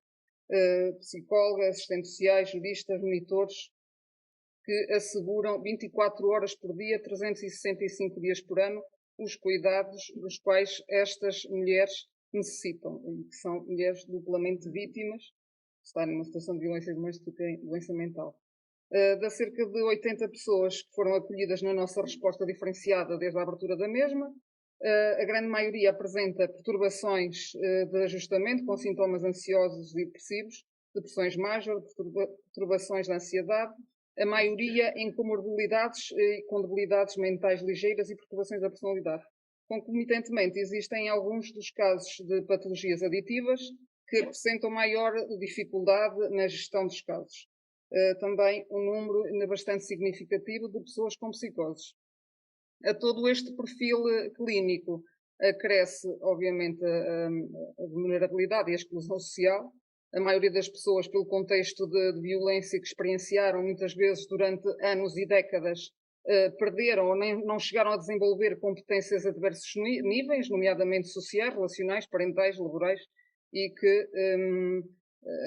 [SPEAKER 4] psicóloga, assistentes sociais, juristas, monitores, que asseguram 24 horas por dia, 365 dias por ano, os cuidados dos quais estas mulheres necessitam, e que são mulheres duplamente vítimas, estar numa situação de violência doméstica e doença mental. Das cerca de 80 pessoas que foram acolhidas na nossa resposta diferenciada desde a abertura da mesma, a grande maioria apresenta perturbações de ajustamento com sintomas ansiosos e depressivos, depressões major, perturbações de ansiedade, a maioria em comorbilidades e com debilidades mentais ligeiras e perturbações da personalidade. Concomitantemente, existem alguns dos casos de patologias aditivas que apresentam maior dificuldade na gestão dos casos. Também um número ainda bastante significativo de pessoas com psicoses. A todo este perfil clínico acresce, obviamente, a vulnerabilidade e a exclusão social. A maioria das pessoas, pelo contexto de violência que experienciaram, muitas vezes durante anos e décadas, perderam ou nem, não chegaram a desenvolver competências a diversos níveis, nomeadamente sociais, relacionais, parentais, laborais, e que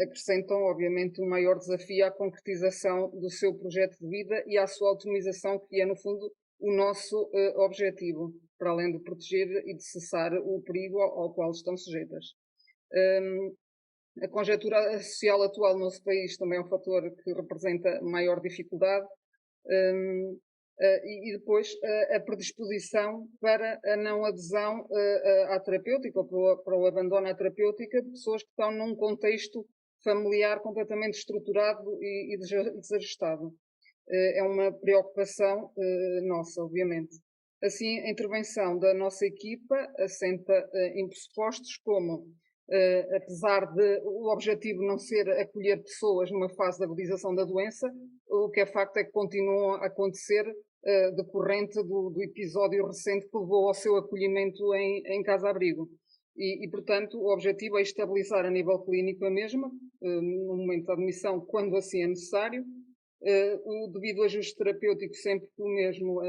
[SPEAKER 4] acrescentam, obviamente, um maior desafio à concretização do seu projeto de vida e à sua autonomização, que é, no fundo, o nosso objetivo, para além de proteger e de cessar o perigo ao qual estão sujeitas. A conjectura social atual no nosso país também é um fator que representa maior dificuldade. E depois a predisposição para a não adesão à terapêutica ou para o abandono à terapêutica de pessoas que estão num contexto familiar completamente estruturado e desajustado. É uma preocupação nossa, obviamente. Assim, a intervenção da nossa equipa assenta em pressupostos como, apesar de o objetivo não ser acolher pessoas numa fase de agudização da doença, o que é facto é que continuam a acontecer decorrente do episódio recente que levou ao seu acolhimento em casa-abrigo. E, portanto, o objetivo é estabilizar a nível clínico a mesma, no momento da admissão, quando assim é necessário. O devido ajuste terapêutico, sempre que o mesmo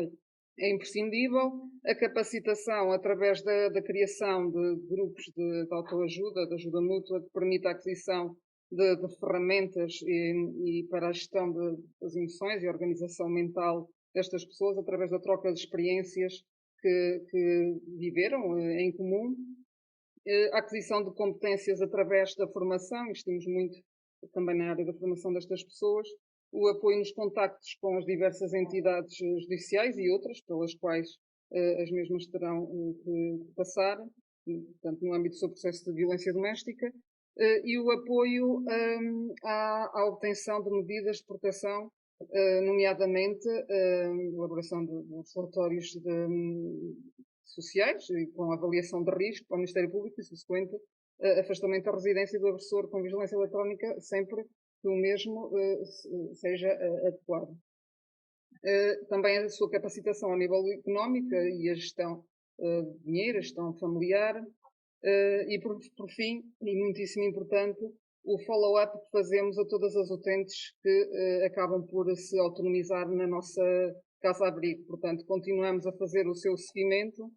[SPEAKER 4] é imprescindível. A capacitação através da criação de grupos de autoajuda, de ajuda mútua, que permita a aquisição de ferramentas e para a gestão das emoções e a organização mental destas pessoas, através da troca de experiências que viveram em comum. A aquisição de competências através da formação, investimos muito também na área da formação destas pessoas. O apoio nos contactos com as diversas entidades judiciais e outras pelas quais as mesmas terão que passar, portanto, no âmbito do seu processo de violência doméstica, e o apoio à obtenção de medidas de proteção, nomeadamente a elaboração de relatórios sociais e com avaliação de risco para o Ministério Público e subsequente afastamento da residência do agressor com vigilância eletrónica, sempre que o mesmo seja adequado. Também a sua capacitação a nível económico e a gestão de dinheiro, a gestão familiar, e por fim, e muitíssimo importante, o follow-up que fazemos a todas as utentes que acabam por se autonomizar na nossa casa-abrigo. Portanto, continuamos a fazer o seu seguimento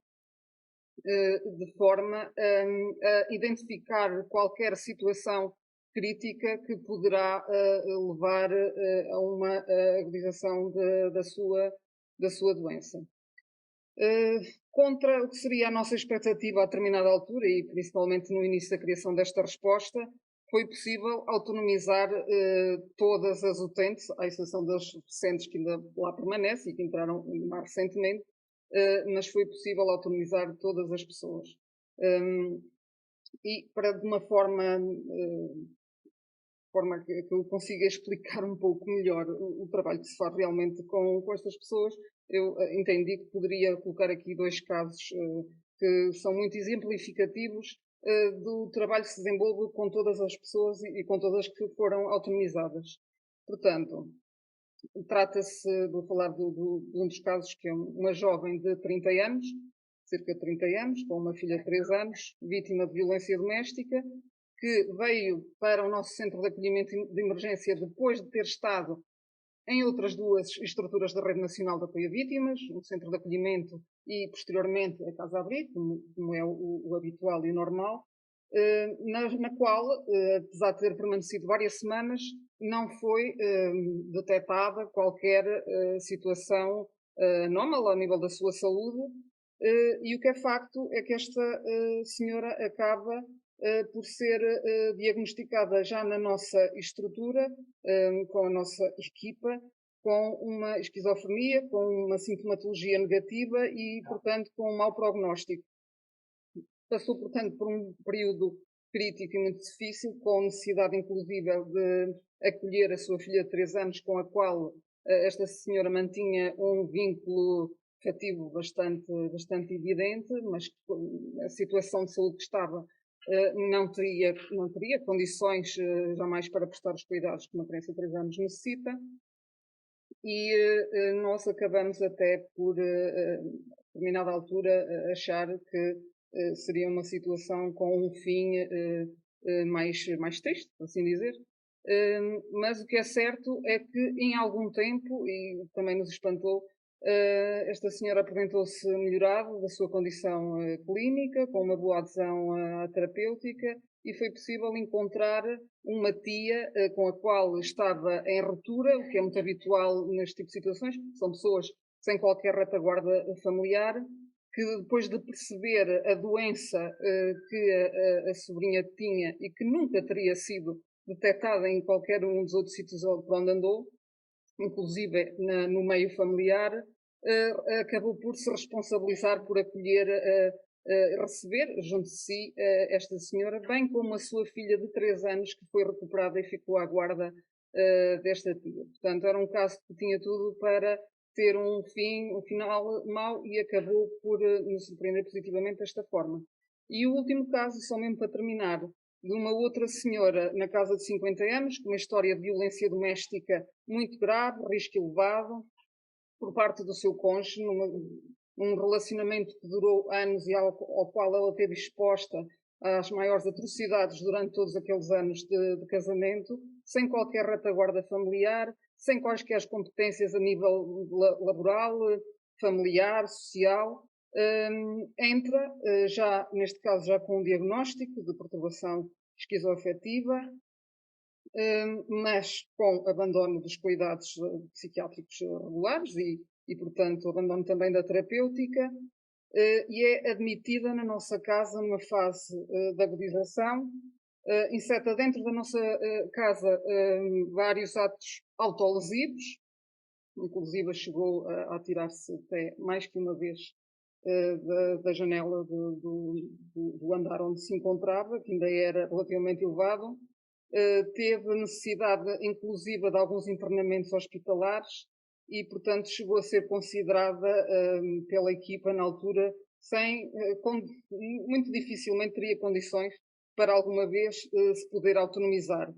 [SPEAKER 4] de forma a identificar qualquer situação crítica que poderá levar a uma agudização da sua doença. Contra o que seria a nossa expectativa a determinada altura, e principalmente no início da criação desta resposta, foi possível autonomizar todas as utentes, à exceção das recentes que ainda lá permanecem e que entraram mais recentemente, mas foi possível autonomizar todas as pessoas. E para de uma forma que eu consiga explicar um pouco melhor o trabalho que se faz realmente com estas pessoas, eu entendi que poderia colocar aqui dois casos que são muito exemplificativos do trabalho que se desenvolve com todas as pessoas e com todas que foram autonomizadas. Portanto, trata-se, vou falar de um dos casos, que é uma jovem de 30 anos, cerca de 30 anos, com uma filha de 3 anos, vítima de violência doméstica, que veio para o nosso centro de acolhimento de emergência depois de ter estado em outras duas estruturas da Rede Nacional de Apoio a Vítimas, um centro de acolhimento e, posteriormente, a Casa Abrigo, como é o habitual e o normal, na qual, apesar de ter permanecido várias semanas, não foi detectada qualquer situação anómala ao nível da sua saúde, e o que é facto é que esta senhora acaba por ser diagnosticada já na nossa estrutura, com a nossa equipa, com uma esquizofrenia, com uma sintomatologia negativa e, portanto, com um mau prognóstico. Passou, portanto, por um período crítico e muito difícil, com necessidade, inclusive, de acolher a sua filha de 3 anos, com a qual esta senhora mantinha um vínculo afetivo bastante evidente, mas a situação de saúde que estava não teria condições jamais para prestar os cuidados que uma criança de 3 anos necessita. E nós acabamos até por, a determinada altura, achar que seria uma situação com um fim mais triste, por assim dizer. Mas o que é certo é que em algum tempo, e também nos espantou, esta senhora apresentou-se melhorada da sua condição clínica, com uma boa adesão à terapêutica, e foi possível encontrar uma tia com a qual estava em ruptura, o que é muito habitual neste tipo de situações. São pessoas sem qualquer retaguarda familiar, que depois de perceber a doença que a sobrinha tinha e que nunca teria sido detectada em qualquer um dos outros sítios por onde andou, inclusive no meio familiar, acabou por se responsabilizar por acolher, receber junto de si esta senhora, bem como a sua filha de 3 anos, que foi recuperada e ficou à guarda desta tia. Portanto, era um caso que tinha tudo para ter um final mau, e acabou por nos surpreender positivamente desta forma. E o último caso, só mesmo para terminar, de uma outra senhora na casa de 50 anos, com uma história de violência doméstica muito grave, risco elevado, por parte do seu cônjuge, num relacionamento que durou anos e ao qual ela esteve exposta às maiores atrocidades durante todos aqueles anos de casamento, sem qualquer retaguarda familiar, sem quaisquer competências a nível laboral, familiar, social. Entra, já neste caso, já com um diagnóstico de perturbação esquizoafetiva, mas com abandono dos cuidados psiquiátricos regulares e, portanto, abandono também da terapêutica, e é admitida na nossa casa numa fase de agudização. Inseta dentro da nossa casa vários atos autolesivos, inclusive chegou a atirar-se até mais que uma vez da janela do andar onde se encontrava, que ainda era relativamente elevado. Teve necessidade, inclusive, de alguns internamentos hospitalares e, portanto, chegou a ser considerada pela equipa na altura muito dificilmente teria condições para alguma vez se poder autonomizar.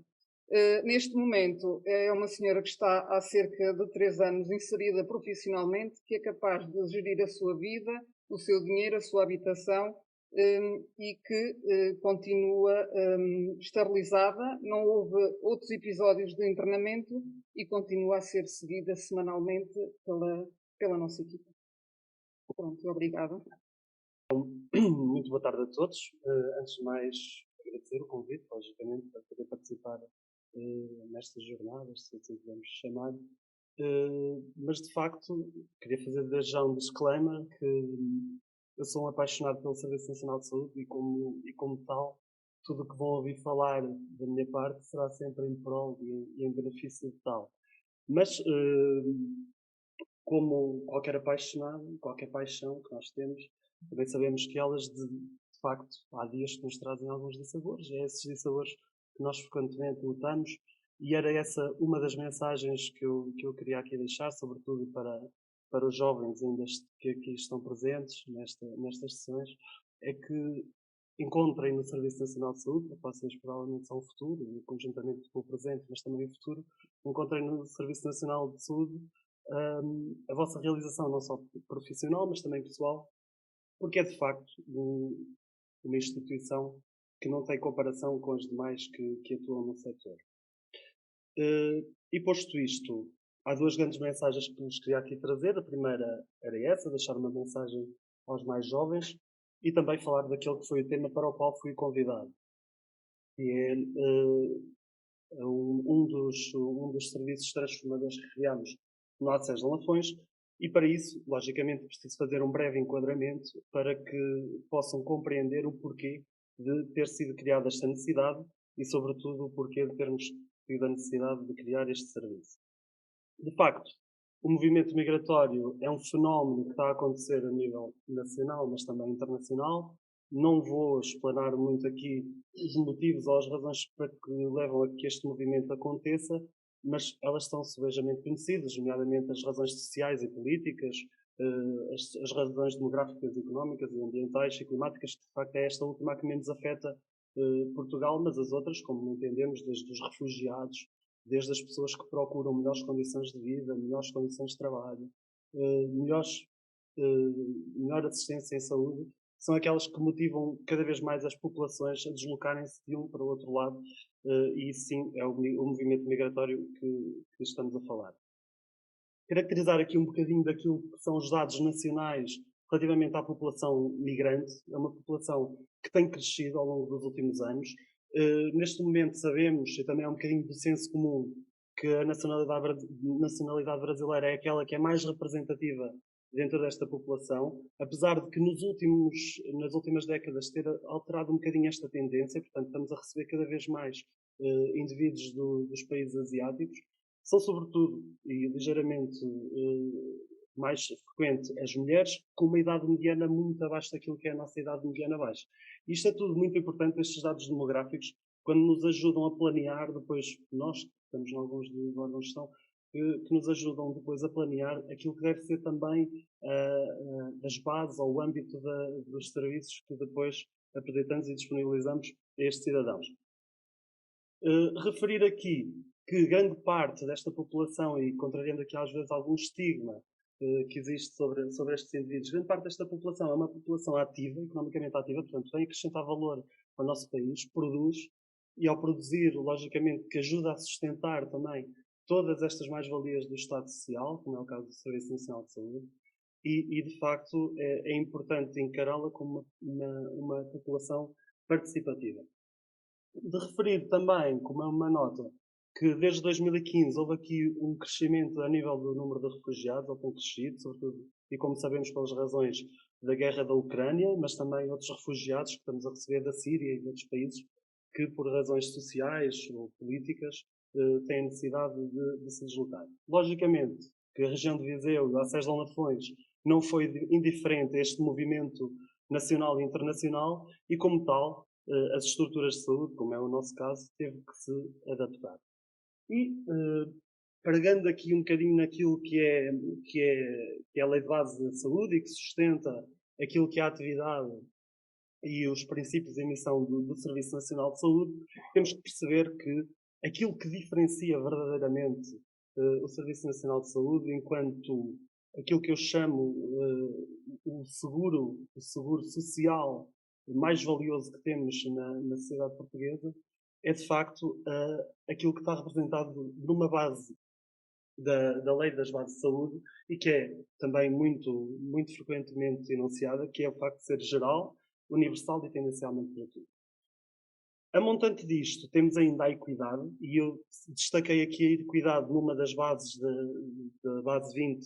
[SPEAKER 4] Neste momento é uma senhora que está há cerca de 3 anos inserida profissionalmente, que é capaz de gerir a sua vida, o seu dinheiro, a sua habitação, e que continua estabilizada. Não houve outros episódios de internamento e continua a ser seguida semanalmente pela nossa equipa. Pronto, obrigada.
[SPEAKER 5] Muito boa tarde a todos. Antes de mais, agradecer o convite, logicamente, para poder participar nestas jornadas, se assim podemos chamar. Mas, de facto, queria fazer desde já um disclaimer que eu sou um apaixonado pelo Serviço Nacional de Saúde e como tal, tudo o que vão ouvir falar da minha parte será sempre em prol e em benefício de tal. Mas, como qualquer apaixonado, qualquer paixão que nós temos, também sabemos que elas, de facto, há dias que nos trazem alguns dissabores. É esses dissabores que nós frequentemente lutamos, e era essa uma das mensagens que eu queria aqui deixar, sobretudo para os jovens ainda que aqui estão presentes nestas sessões, é que encontrem no Serviço Nacional de Saúde, para vocês provavelmente são o futuro, conjuntamente com o presente, mas também o futuro, encontrem no Serviço Nacional de Saúde a vossa realização, não só profissional, mas também pessoal, porque é de facto uma instituição que não tem comparação com as demais que atuam no setor. E posto isto, há 2 grandes mensagens que nos queria aqui trazer. A primeira era essa, deixar uma mensagem aos mais jovens, e também falar daquele que foi o tema para o qual fui convidado, que é um dos serviços transformadores que criámos no ACES de Lafões, e para isso, logicamente, preciso fazer um breve enquadramento para que possam compreender o porquê de ter sido criada esta necessidade e, sobretudo, o porquê de termos tido a necessidade de criar este serviço. De facto, o movimento migratório é um fenómeno que está a acontecer a nível nacional, mas também internacional. Não vou explanar muito aqui os motivos ou as razões para que levam a que este movimento aconteça, mas elas são sebejamente conhecidas, nomeadamente as razões sociais e políticas, as razões demográficas, económicas, ambientais e climáticas, que de facto é esta última que menos afeta Portugal, mas as outras, como entendemos, desde os refugiados, desde as pessoas que procuram melhores condições de vida, melhores condições de trabalho, melhor assistência em saúde, são aquelas que motivam cada vez mais as populações a deslocarem-se de um para o outro lado, e sim, é o movimento migratório que estamos a falar. Caracterizar aqui um bocadinho daquilo que são os dados nacionais relativamente à população migrante. É uma população que tem crescido ao longo dos últimos anos. Neste momento sabemos, e também é um bocadinho do senso comum, que a nacionalidade brasileira é aquela que é mais representativa dentro desta população, apesar de que nas últimas décadas ter alterado um bocadinho esta tendência, portanto estamos a receber cada vez mais indivíduos dos países asiáticos. São sobretudo, e ligeiramente mais frequente, as mulheres com uma idade mediana muito abaixo daquilo que é a nossa idade mediana baixa. Isto é tudo muito importante, estes dados demográficos, quando nos ajudam a planear, depois nós, que estamos em alguns dos órgãos de gestão, que nos ajudam depois a planear aquilo que deve ser também as bases ou o âmbito dos serviços que depois apresentamos e disponibilizamos a estes cidadãos. Referir aqui que grande parte desta população, e contrariando aqui às vezes algum estigma que existe sobre estes indivíduos, grande parte desta população é uma população ativa, economicamente ativa, portanto vem acrescentar valor ao nosso país, produz, e ao produzir, logicamente, que ajuda a sustentar também todas estas mais-valias do Estado Social, como é o caso do Serviço Nacional de Saúde, e de facto é importante encará-la como uma população participativa. De referir também, como é uma nota, que desde 2015 houve aqui um crescimento a nível do número de refugiados, ele tem crescido, sobretudo, e como sabemos, pelas razões da guerra da Ucrânia, mas também outros refugiados que estamos a receber da Síria e de outros países que, por razões sociais ou políticas, têm necessidade de se deslocar. Logicamente, que a região de Viseu e o ACES de Lafões não foi indiferente a este movimento nacional e internacional e, como tal, as estruturas de saúde, como é o nosso caso, teve que se adaptar. E, pregando aqui um bocadinho naquilo que é a Lei de Base da Saúde e que sustenta aquilo que é a atividade e os princípios de emissão do Serviço Nacional de Saúde, temos que perceber que aquilo que diferencia verdadeiramente o Serviço Nacional de Saúde enquanto aquilo que eu chamo o seguro social mais valioso que temos na sociedade portuguesa, é de facto aquilo que está representado numa base da Lei das Bases de Saúde e que é também muito, muito frequentemente enunciada, que é o facto de ser geral, universal e tendencialmente gratuito. A montante disto, temos ainda a equidade, e eu destaquei aqui a equidade numa das bases da base 20,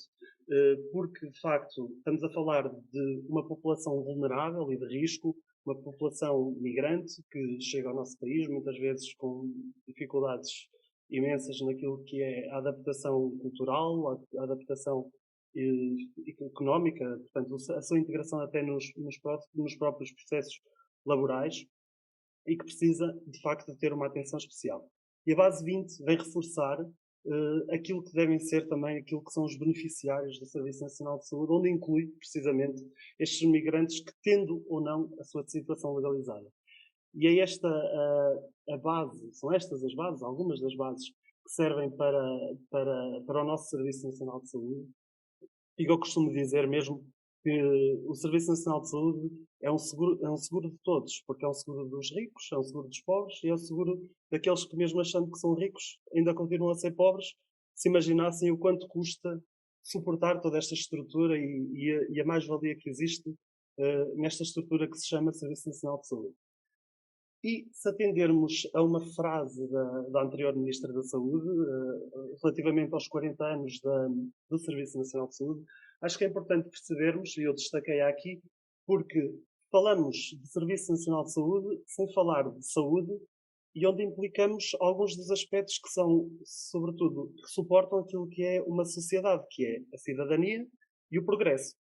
[SPEAKER 5] porque, de facto, estamos a falar de uma população vulnerável e de risco, uma população migrante que chega ao nosso país, muitas vezes com dificuldades imensas naquilo que é a adaptação cultural, a adaptação económica, portanto, a sua integração até nos próprios processos laborais, e que precisa, de facto, de ter uma atenção especial. E a base 20 vem reforçar aquilo que devem ser também aquilo que são os beneficiários do Serviço Nacional de Saúde, onde inclui, precisamente, estes migrantes que, tendo ou não a sua situação legalizada. E é esta a base, são estas as bases, algumas das bases que servem para o nosso Serviço Nacional de Saúde. E eu costumo dizer mesmo que o Serviço Nacional de Saúde é um seguro de todos, porque é um seguro dos ricos, é um seguro dos pobres e é um seguro daqueles que, mesmo achando que são ricos, ainda continuam a ser pobres, se imaginassem o quanto custa suportar toda esta estrutura e a mais-valia que existe nesta estrutura que se chama Serviço Nacional de Saúde. E se atendermos a uma frase da anterior Ministra da Saúde, relativamente aos 40 anos do Serviço Nacional de Saúde, acho que é importante percebermos, e eu destaquei aqui, porque falamos de Serviço Nacional de Saúde sem falar de saúde, e onde implicamos alguns dos aspectos que são, sobretudo, que suportam aquilo que é uma sociedade, que é a cidadania e o progresso.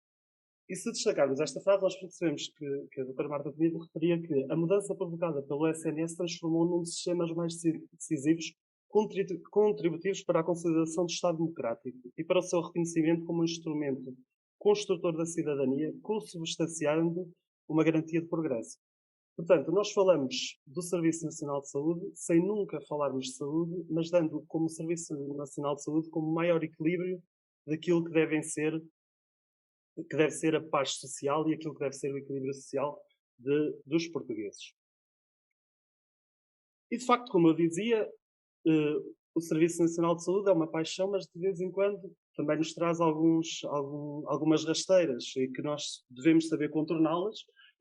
[SPEAKER 5] E se destacarmos esta frase, nós percebemos que a doutora Marta Penido referia que a mudança provocada pelo SNS transformou num dos sistemas mais decisivos contributivos para a consolidação do Estado Democrático e para o seu reconhecimento como um instrumento construtor da cidadania, consubstanciando uma garantia de progresso. Portanto, nós falamos do Serviço Nacional de Saúde sem nunca falarmos de saúde, mas dando como Serviço Nacional de Saúde como maior equilíbrio daquilo que deve ser a paz social e aquilo que deve ser o equilíbrio social dos portugueses. E, de facto, como eu dizia, o Serviço Nacional de Saúde é uma paixão, mas de vez em quando também nos traz algumas rasteiras e que nós devemos saber contorná-las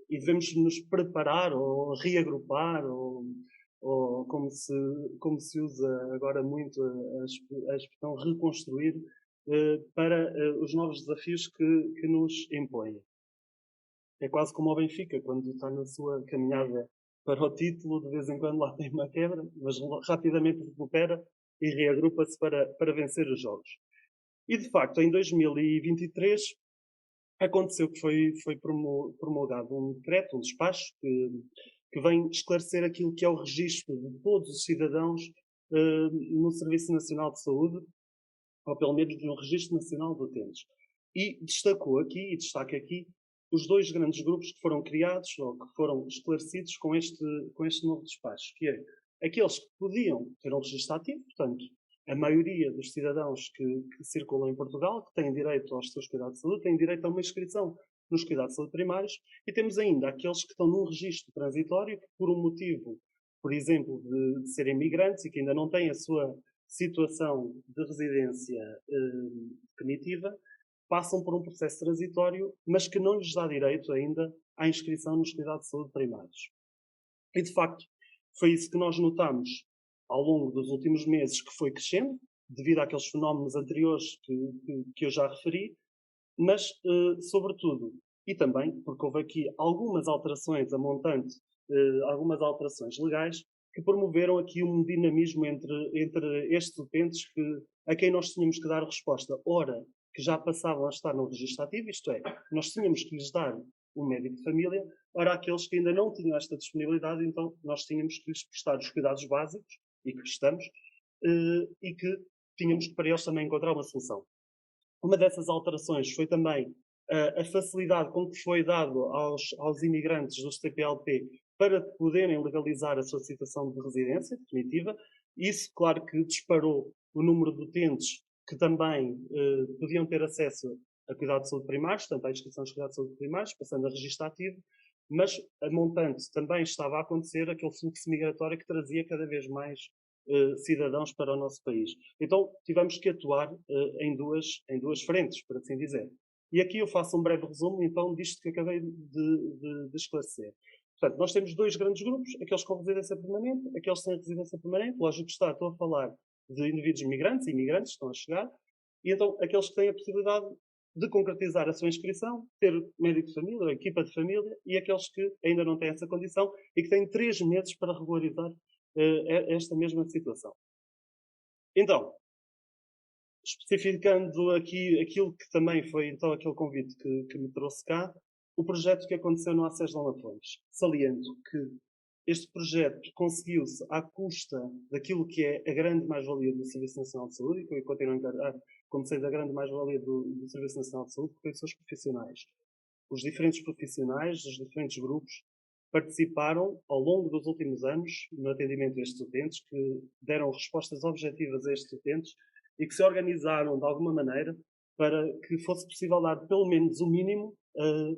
[SPEAKER 5] e devemos nos preparar ou reagrupar ou como se usa agora muito a expressão reconstruir para os novos desafios que nos impõem. É quase como o Benfica, quando está na sua caminhada para o título, de vez em quando lá tem uma quebra, mas rapidamente recupera e reagrupa-se para vencer os jogos. E, de facto, em 2023, aconteceu que foi promulgado um decreto, um despacho, que vem esclarecer aquilo que é o registro de todos os cidadãos no Serviço Nacional de Saúde, ou pelo menos no Registro Nacional de Utentes. E destaca aqui, os dois grandes grupos que foram criados, ou que foram esclarecidos com este novo despacho, que é aqueles que podiam ter um registro ativo, portanto, a maioria dos cidadãos que circulam em Portugal, que têm direito aos seus cuidados de saúde, têm direito a uma inscrição nos cuidados de saúde primários, e temos ainda aqueles que estão num registro transitório, que por um motivo, por exemplo, de serem migrantes e que ainda não têm a sua situação de residência definitiva, passam por um processo transitório, mas que não lhes dá direito ainda à inscrição nos cuidados de saúde primários. E, de facto, foi isso que nós notamos ao longo dos últimos meses, que foi crescendo, devido àqueles fenómenos anteriores que eu já referi, mas, sobretudo, e também porque houve aqui algumas alterações a montante, algumas alterações legais, que promoveram aqui um dinamismo entre estes utentes a quem nós tínhamos que dar resposta, ora, que já passavam a estar no registro ativo, isto é, nós tínhamos que lhes dar um médico de família, ora, aqueles que ainda não tinham esta disponibilidade, então nós tínhamos que lhes prestar os cuidados básicos, e que prestamos, e que tínhamos que para eles também encontrar uma solução. Uma dessas alterações foi também a facilidade com que foi dado aos imigrantes dos TPLP para poderem legalizar a sua situação de residência definitiva. Isso, claro que disparou o número de utentes que também podiam ter acesso a cuidados de saúde primários, portanto, à inscrição dos cuidados de saúde primários, passando a registro ativo, mas a montante também estava a acontecer aquele fluxo migratório que trazia cada vez mais cidadãos para o nosso país. Então, tivemos que atuar em duas frentes, por assim dizer. E aqui eu faço um breve resumo, então, disto que acabei de esclarecer. Portanto, nós temos dois grandes grupos, aqueles com residência permanente, aqueles sem residência permanente. Lógico que estou a falar de indivíduos migrantes e imigrantes que estão a chegar, e então aqueles que têm a possibilidade de concretizar a sua inscrição, ter médico de família, ou equipa de família, e aqueles que ainda não têm essa condição e que têm 3 meses para regularizar esta mesma situação. Então, especificando aqui aquilo que também foi então aquele convite que me trouxe cá, o projeto que aconteceu no Acés de Lamafontes. Saliento que este projeto conseguiu-se à custa daquilo que é a grande mais-valia do Serviço Nacional de Saúde, e que eu continuo a encarar como sendo a grande mais-valia do Serviço Nacional de Saúde, porque são os profissionais. Os diferentes profissionais, os diferentes grupos, participaram ao longo dos últimos anos no atendimento a estes utentes, que deram respostas objetivas a estes utentes e que se organizaram de alguma maneira para que fosse possível dar pelo menos o mínimo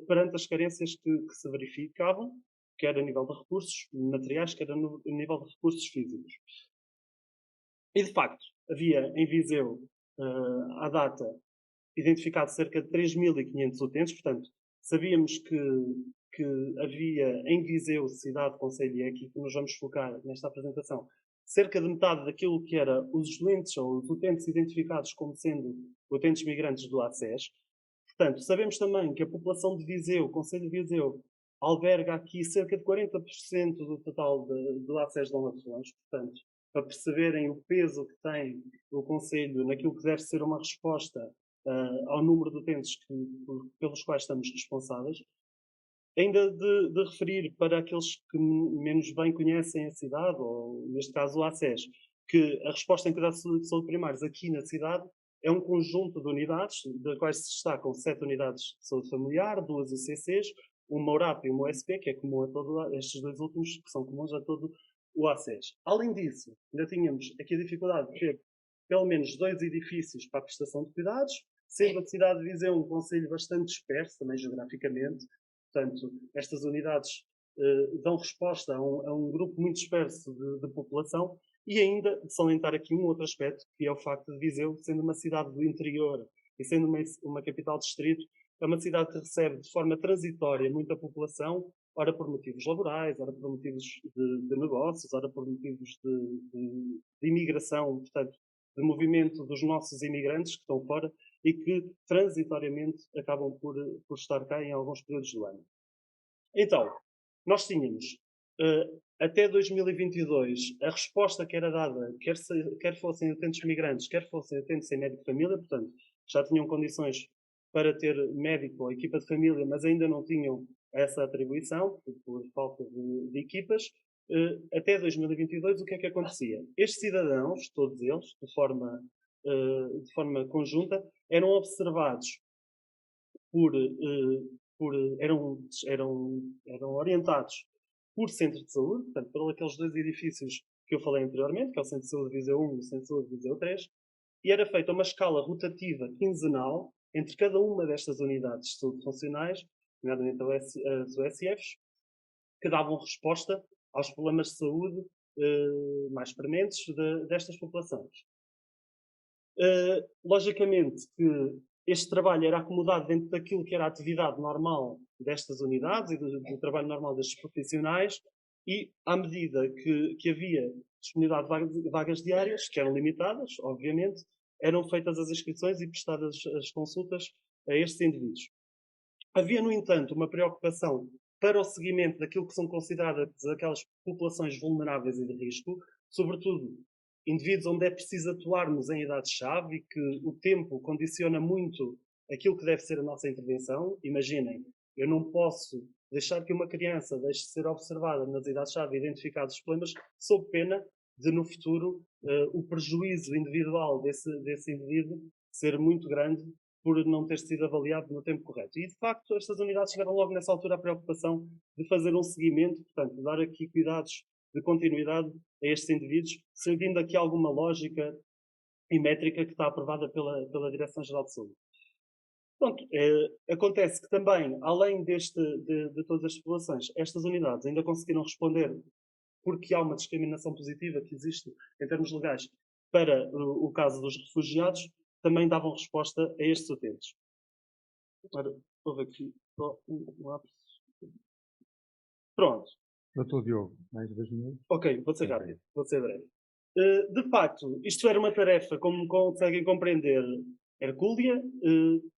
[SPEAKER 5] perante as carências que se verificavam, quer a nível de recursos materiais, quer a nível de recursos físicos. E, de facto, havia em Viseu, à data, identificado cerca de 3.500 utentes, portanto, Sabíamos que havia em Viseu, cidade, concelho, e é aqui que nos vamos focar nesta apresentação, cerca de metade daquilo que era os doentes ou os utentes identificados como sendo utentes migrantes do ACES. Portanto, sabemos também que a população de Viseu, concelho de Viseu, alberga aqui cerca de 40% do total do ACES de Lafões. Portanto, para perceberem o peso que tem o concelho naquilo que deve ser uma resposta ao número de utentes pelos quais estamos responsáveis. Ainda de referir para aqueles que menos bem conhecem a cidade, ou neste caso o ACES, que a resposta em cuidados de saúde primários aqui na cidade é um conjunto de unidades, das quais se destacam 7 unidades de saúde familiar, 2 UCCs, uma URAP e uma USP, que é comum a todos estes 2 últimos, que são comuns a todo o ACES. Além disso, ainda tínhamos aqui a dificuldade de ter pelo menos 2 edifícios para a prestação de cuidados, sendo a cidade de Viseu um concelho bastante disperso, também geograficamente. Portanto, estas unidades dão resposta a um grupo muito disperso de população, e ainda de salientar aqui um outro aspecto, que é o facto de Viseu, sendo uma cidade do interior e sendo uma capital distrito, é uma cidade que recebe de forma transitória muita população, ora por motivos laborais, ora por motivos de negócios, ora por motivos de imigração, portanto, de movimento dos nossos imigrantes que estão fora e que transitoriamente acabam por estar cá em alguns períodos do ano. Então, nós tínhamos até 2022 a resposta que era dada, quer fossem utentes migrantes, quer fossem utentes sem médico de família, portanto, já tinham condições para ter médico ou equipa de família, mas ainda não tinham essa atribuição, por falta de equipas. Até 2022, o que é que acontecia? Estes cidadãos, todos eles, de forma conjunta, eram observados eram orientados por centro de saúde, portanto, por aqueles 2 edifícios que eu falei anteriormente, que é o Centro de Saúde de Viseu 1 e o Centro de Saúde de Viseu 3, e era feita uma escala rotativa quinzenal entre cada uma destas unidades de saúde funcionais, nomeadamente as USFs, que davam resposta aos problemas de saúde mais prementes destas populações. Logicamente que este trabalho era acomodado dentro daquilo que era a atividade normal destas unidades e do trabalho normal destes profissionais, e à medida que havia disponibilidade de vagas diárias, que eram limitadas, obviamente, eram feitas as inscrições e prestadas as consultas a estes indivíduos. Havia, no entanto, uma preocupação para o seguimento daquilo que são consideradas aquelas populações vulneráveis e de risco, sobretudo indivíduos onde é preciso atuarmos em idade-chave e que o tempo condiciona muito aquilo que deve ser a nossa intervenção. Imaginem, eu não posso deixar que uma criança deixe de ser observada nas idades-chave e identificados os problemas, sob pena de, no futuro, o prejuízo individual desse indivíduo ser muito grande por não ter sido avaliado no tempo correto. E, de facto, estas unidades tiveram logo nessa altura a preocupação de fazer um seguimento, portanto, de dar aqui cuidados de continuidade a estes indivíduos, seguindo aqui alguma lógica e métrica que está aprovada pela Direção-Geral de Saúde. Pronto, acontece que também, além de todas as populações, estas unidades ainda conseguiram responder, porque há uma discriminação positiva que existe em termos legais para o caso dos refugiados, também davam resposta a estes utentes. Agora, houve aqui um lápis. Pronto.
[SPEAKER 1] Doutor Diogo, mais 2 minutos.
[SPEAKER 5] Ok, vou ser rápido, vou ser breve. De facto, isto era uma tarefa, como conseguem compreender, hercúlea,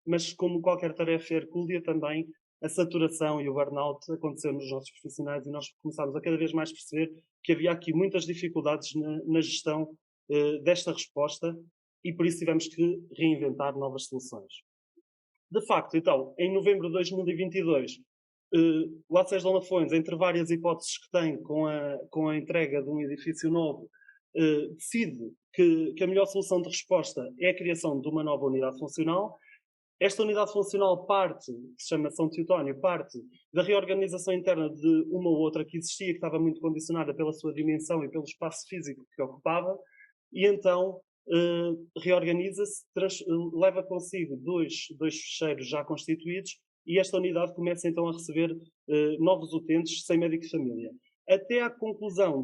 [SPEAKER 5] mas como qualquer tarefa hercúlea também, a saturação e o burnout aconteceram nos nossos profissionais e nós começámos a cada vez mais perceber que havia aqui muitas dificuldades na gestão desta resposta e por isso tivemos que reinventar novas soluções. De facto, então, em novembro de 2022, o ACES de Lafões, entre várias hipóteses que tem com a entrega de um edifício novo, decide que a melhor solução de resposta é a criação de uma nova unidade funcional. Esta unidade funcional parte, que se chama São Teotónio, parte da reorganização interna de uma ou outra que existia, que estava muito condicionada pela sua dimensão e pelo espaço físico que ocupava, e então reorganiza-se, leva consigo dois fecheiros já constituídos, e esta unidade começa então a receber novos utentes sem médico de família. Até à conclusão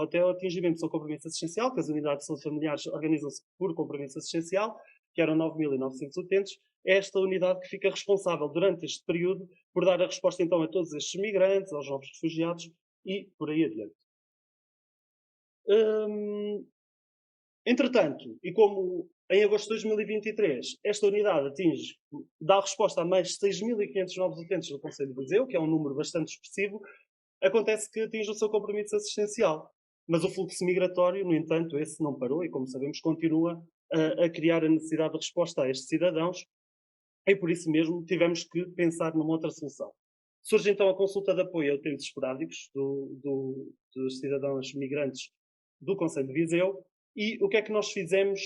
[SPEAKER 5] até ao atingimento do seu compromisso assistencial, que as unidades de saúde familiares organizam-se por compromisso assistencial, que eram 9.900 utentes, é esta unidade que fica responsável durante este período por dar a resposta então a todos estes migrantes, aos novos refugiados e por aí adiante. Entretanto, e como em agosto de 2023 esta unidade dá resposta a mais de 6.500 novos utentes do Conselho de Viseu, que é um número bastante expressivo, acontece que atinge o seu compromisso assistencial. Mas o fluxo migratório, no entanto, esse não parou e, como sabemos, continua a criar a necessidade de resposta a estes cidadãos e, por isso mesmo, tivemos que pensar numa outra solução. Surge então a consulta de apoio a utentes esporádicos dos cidadãos migrantes do Conselho de Viseu. E o que é que nós fizemos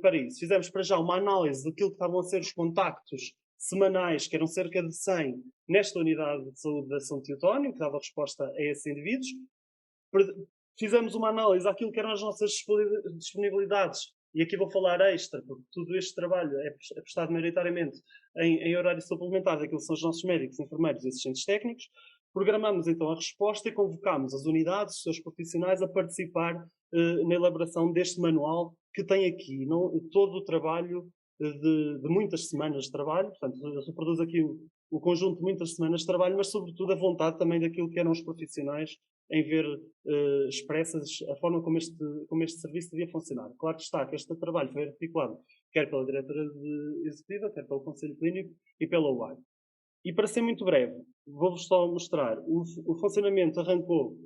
[SPEAKER 5] para isso? Fizemos para já uma análise daquilo que estavam a ser os contactos semanais, que eram cerca de 100, nesta unidade de saúde da São Teotónio, que dava resposta a esses indivíduos. Fizemos uma análise daquilo que eram as nossas disponibilidades, e aqui vou falar extra, porque todo este trabalho é prestado maioritariamente em horário suplementar daquilo que são os nossos médicos, enfermeiros e assistentes técnicos. Programámos então a resposta e convocámos as unidades, os seus profissionais, a participar na elaboração deste manual, que tem aqui todo o trabalho de muitas semanas de trabalho. Portanto, reproduz aqui o conjunto de muitas semanas de trabalho, mas sobretudo a vontade também daquilo que eram os profissionais em ver expressas a forma como este serviço devia funcionar. Claro que está que este trabalho foi articulado quer pela diretora executiva, quer pelo Conselho Clínico e pela UAI. E para ser muito breve, vou-vos só mostrar. O funcionamento arrancou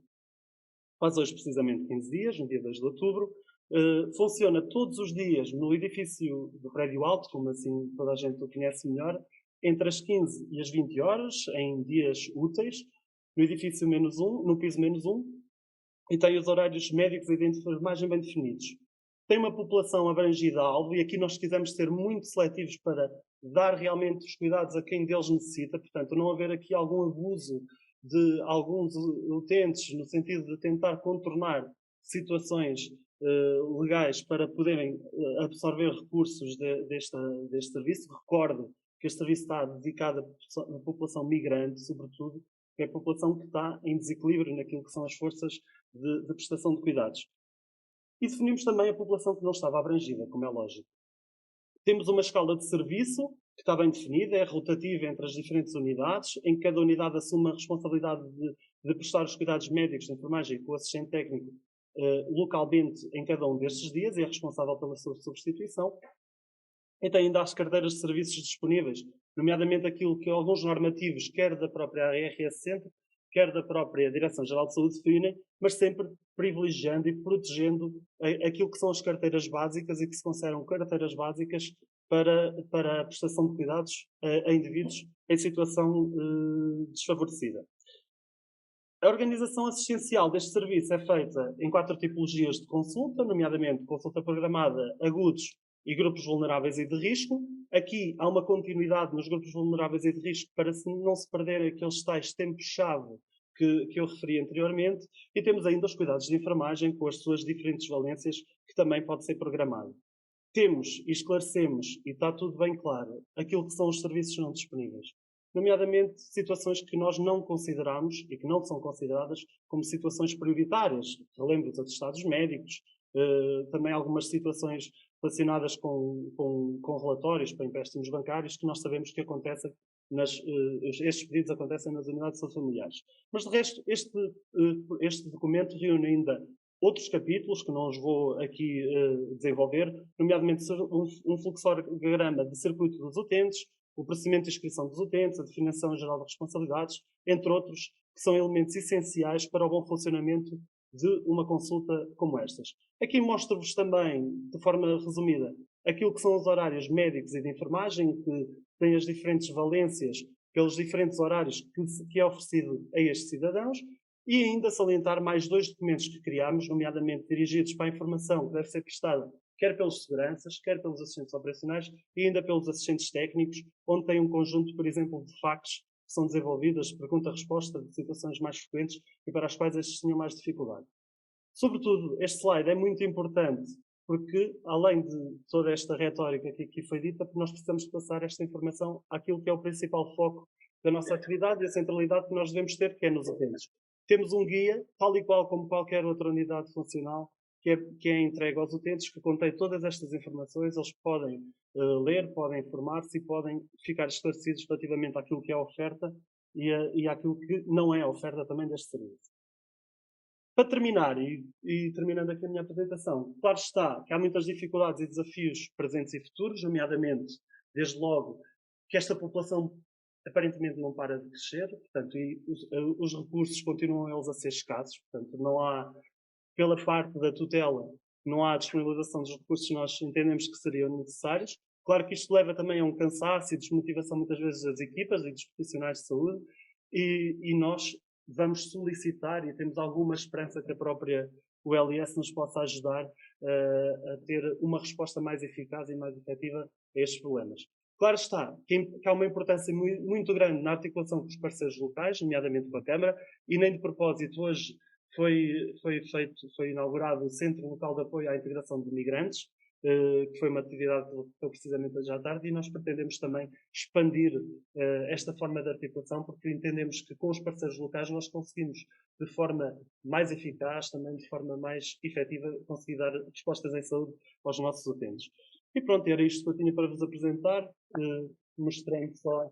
[SPEAKER 5] faz hoje precisamente 15 dias, no dia 2 de outubro. Funciona todos os dias no edifício do Prédio Alto, como assim toda a gente o conhece melhor, entre as 15 e as 20 horas, em dias úteis, no edifício -1, no piso -1, e tem os horários médicos e de enfermagem bem definidos. Tem uma população abrangida a alvo, e aqui nós quisemos ser muito seletivos para dar realmente os cuidados a quem deles necessita, portanto, não haver aqui algum abuso de alguns utentes, no sentido de tentar contornar situações legais para poderem absorver recursos deste serviço. Recordo que este serviço está dedicado à população migrante, sobretudo, que é a população que está em desequilíbrio naquilo que são as forças de prestação de cuidados. E definimos também a população que não estava abrangida, como é lógico. Temos uma escala de serviço que está bem definida, é rotativa entre as diferentes unidades, em que cada unidade assume a responsabilidade de prestar os cuidados médicos, de enfermagem e com o assistente técnico localmente em cada um destes dias e é responsável pela sua substituição. E tem ainda as carteiras de serviços disponíveis, nomeadamente aquilo que alguns normativos, quer da própria ARS Centro, quer da própria Direção-Geral de Saúde, definem, mas sempre privilegiando e protegendo aquilo que são as carteiras básicas e que se consideram carteiras básicas para a prestação de cuidados a indivíduos em situação desfavorecida. A organização assistencial deste serviço é feita em 4 tipologias de consulta, nomeadamente consulta programada, agudos e grupos vulneráveis e de risco. Aqui há uma continuidade nos grupos vulneráveis e de risco para não se perderem aqueles tais tempos-chave que eu referi anteriormente. E temos ainda os cuidados de enfermagem com as suas diferentes valências, que também pode ser programado. Temos e esclarecemos, e está tudo bem claro, aquilo que são os serviços não disponíveis. Nomeadamente situações que nós não consideramos e que não são consideradas como situações prioritárias. Relembro os atestados médicos, também algumas situações relacionadas com relatórios para empréstimos bancários que nós sabemos que acontecem, estes pedidos acontecem nas unidades de saúde familiares. Mas, de resto, este documento reúne ainda outros capítulos que não os vou aqui desenvolver, nomeadamente um fluxograma de circuito dos utentes, o procedimento de inscrição dos utentes, a definição geral de responsabilidades, entre outros, que são elementos essenciais para o bom funcionamento de uma consulta como estas. Aqui mostro-vos também, de forma resumida, aquilo que são os horários médicos e de enfermagem, que têm as diferentes valências pelos diferentes horários que é oferecido a estes cidadãos, e ainda salientar mais 2 documentos que criámos, nomeadamente dirigidos para a informação que deve ser prestada quer pelos seguranças, quer pelos assistentes operacionais e ainda pelos assistentes técnicos, onde tem um conjunto, por exemplo, de facts que são desenvolvidas, pergunta-resposta de situações mais frequentes e para as quais estes tinham mais dificuldade. Sobretudo, este slide é muito importante porque, além de toda esta retórica que aqui foi dita, nós precisamos passar esta informação àquilo que é o principal foco da nossa atividade e a centralidade que nós devemos ter, que é nos utentes. Temos um guia, tal e qual como qualquer outra unidade funcional, que é entregue aos utentes, que contém todas estas informações. Eles podem ler, podem informar-se e podem ficar esclarecidos relativamente àquilo que é a oferta e àquilo que não é a oferta também deste serviço. Para terminar, e terminando aqui a minha apresentação, claro está que há muitas dificuldades e desafios presentes e futuros, nomeadamente, desde logo, que esta população aparentemente não para de crescer, portanto, e os recursos continuam eles a ser escassos, portanto, não há, pela parte da tutela, não há disponibilização dos recursos que nós entendemos que seriam necessários. Claro que isto leva também a um cansaço e desmotivação muitas vezes das equipas e dos profissionais de saúde, e nós vamos solicitar e temos alguma esperança que a própria ULS nos possa ajudar a ter uma resposta mais eficaz e mais efetiva a estes problemas. Claro está que há uma importância muito grande na articulação com os parceiros locais, nomeadamente com a Câmara, e nem de propósito hoje foi inaugurado o Centro Local de Apoio à Integração de Migrantes, que foi uma atividade que foi precisamente hoje à tarde, e nós pretendemos também expandir esta forma de articulação, porque entendemos que com os parceiros locais nós conseguimos, de forma mais eficaz, também de forma mais efetiva, conseguir dar respostas em saúde aos nossos utentes. E pronto, era isto que eu tinha para vos apresentar, mostrando só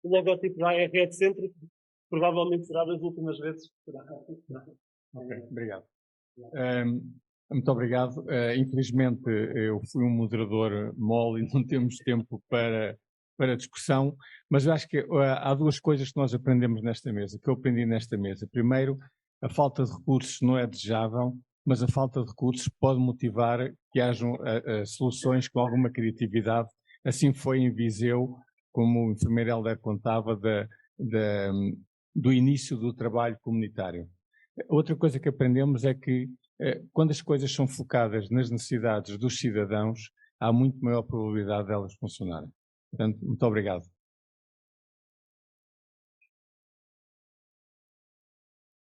[SPEAKER 5] o logotipo da Red Centro, provavelmente será das últimas vezes que será.
[SPEAKER 1] Ok, obrigado. Muito obrigado. Infelizmente, eu fui um moderador mole e não temos tempo para discussão, mas eu acho que há duas coisas que nós aprendemos nesta mesa, que eu aprendi nesta mesa. Primeiro, a falta de recursos não é desejável, mas a falta de recursos pode motivar que hajam soluções com alguma criatividade. Assim foi em Viseu, como o enfermeiro Helder contava, do início do trabalho comunitário. Outra coisa que aprendemos é que quando as coisas são focadas nas necessidades dos cidadãos, há muito maior probabilidade de elas funcionarem. Portanto, muito obrigado.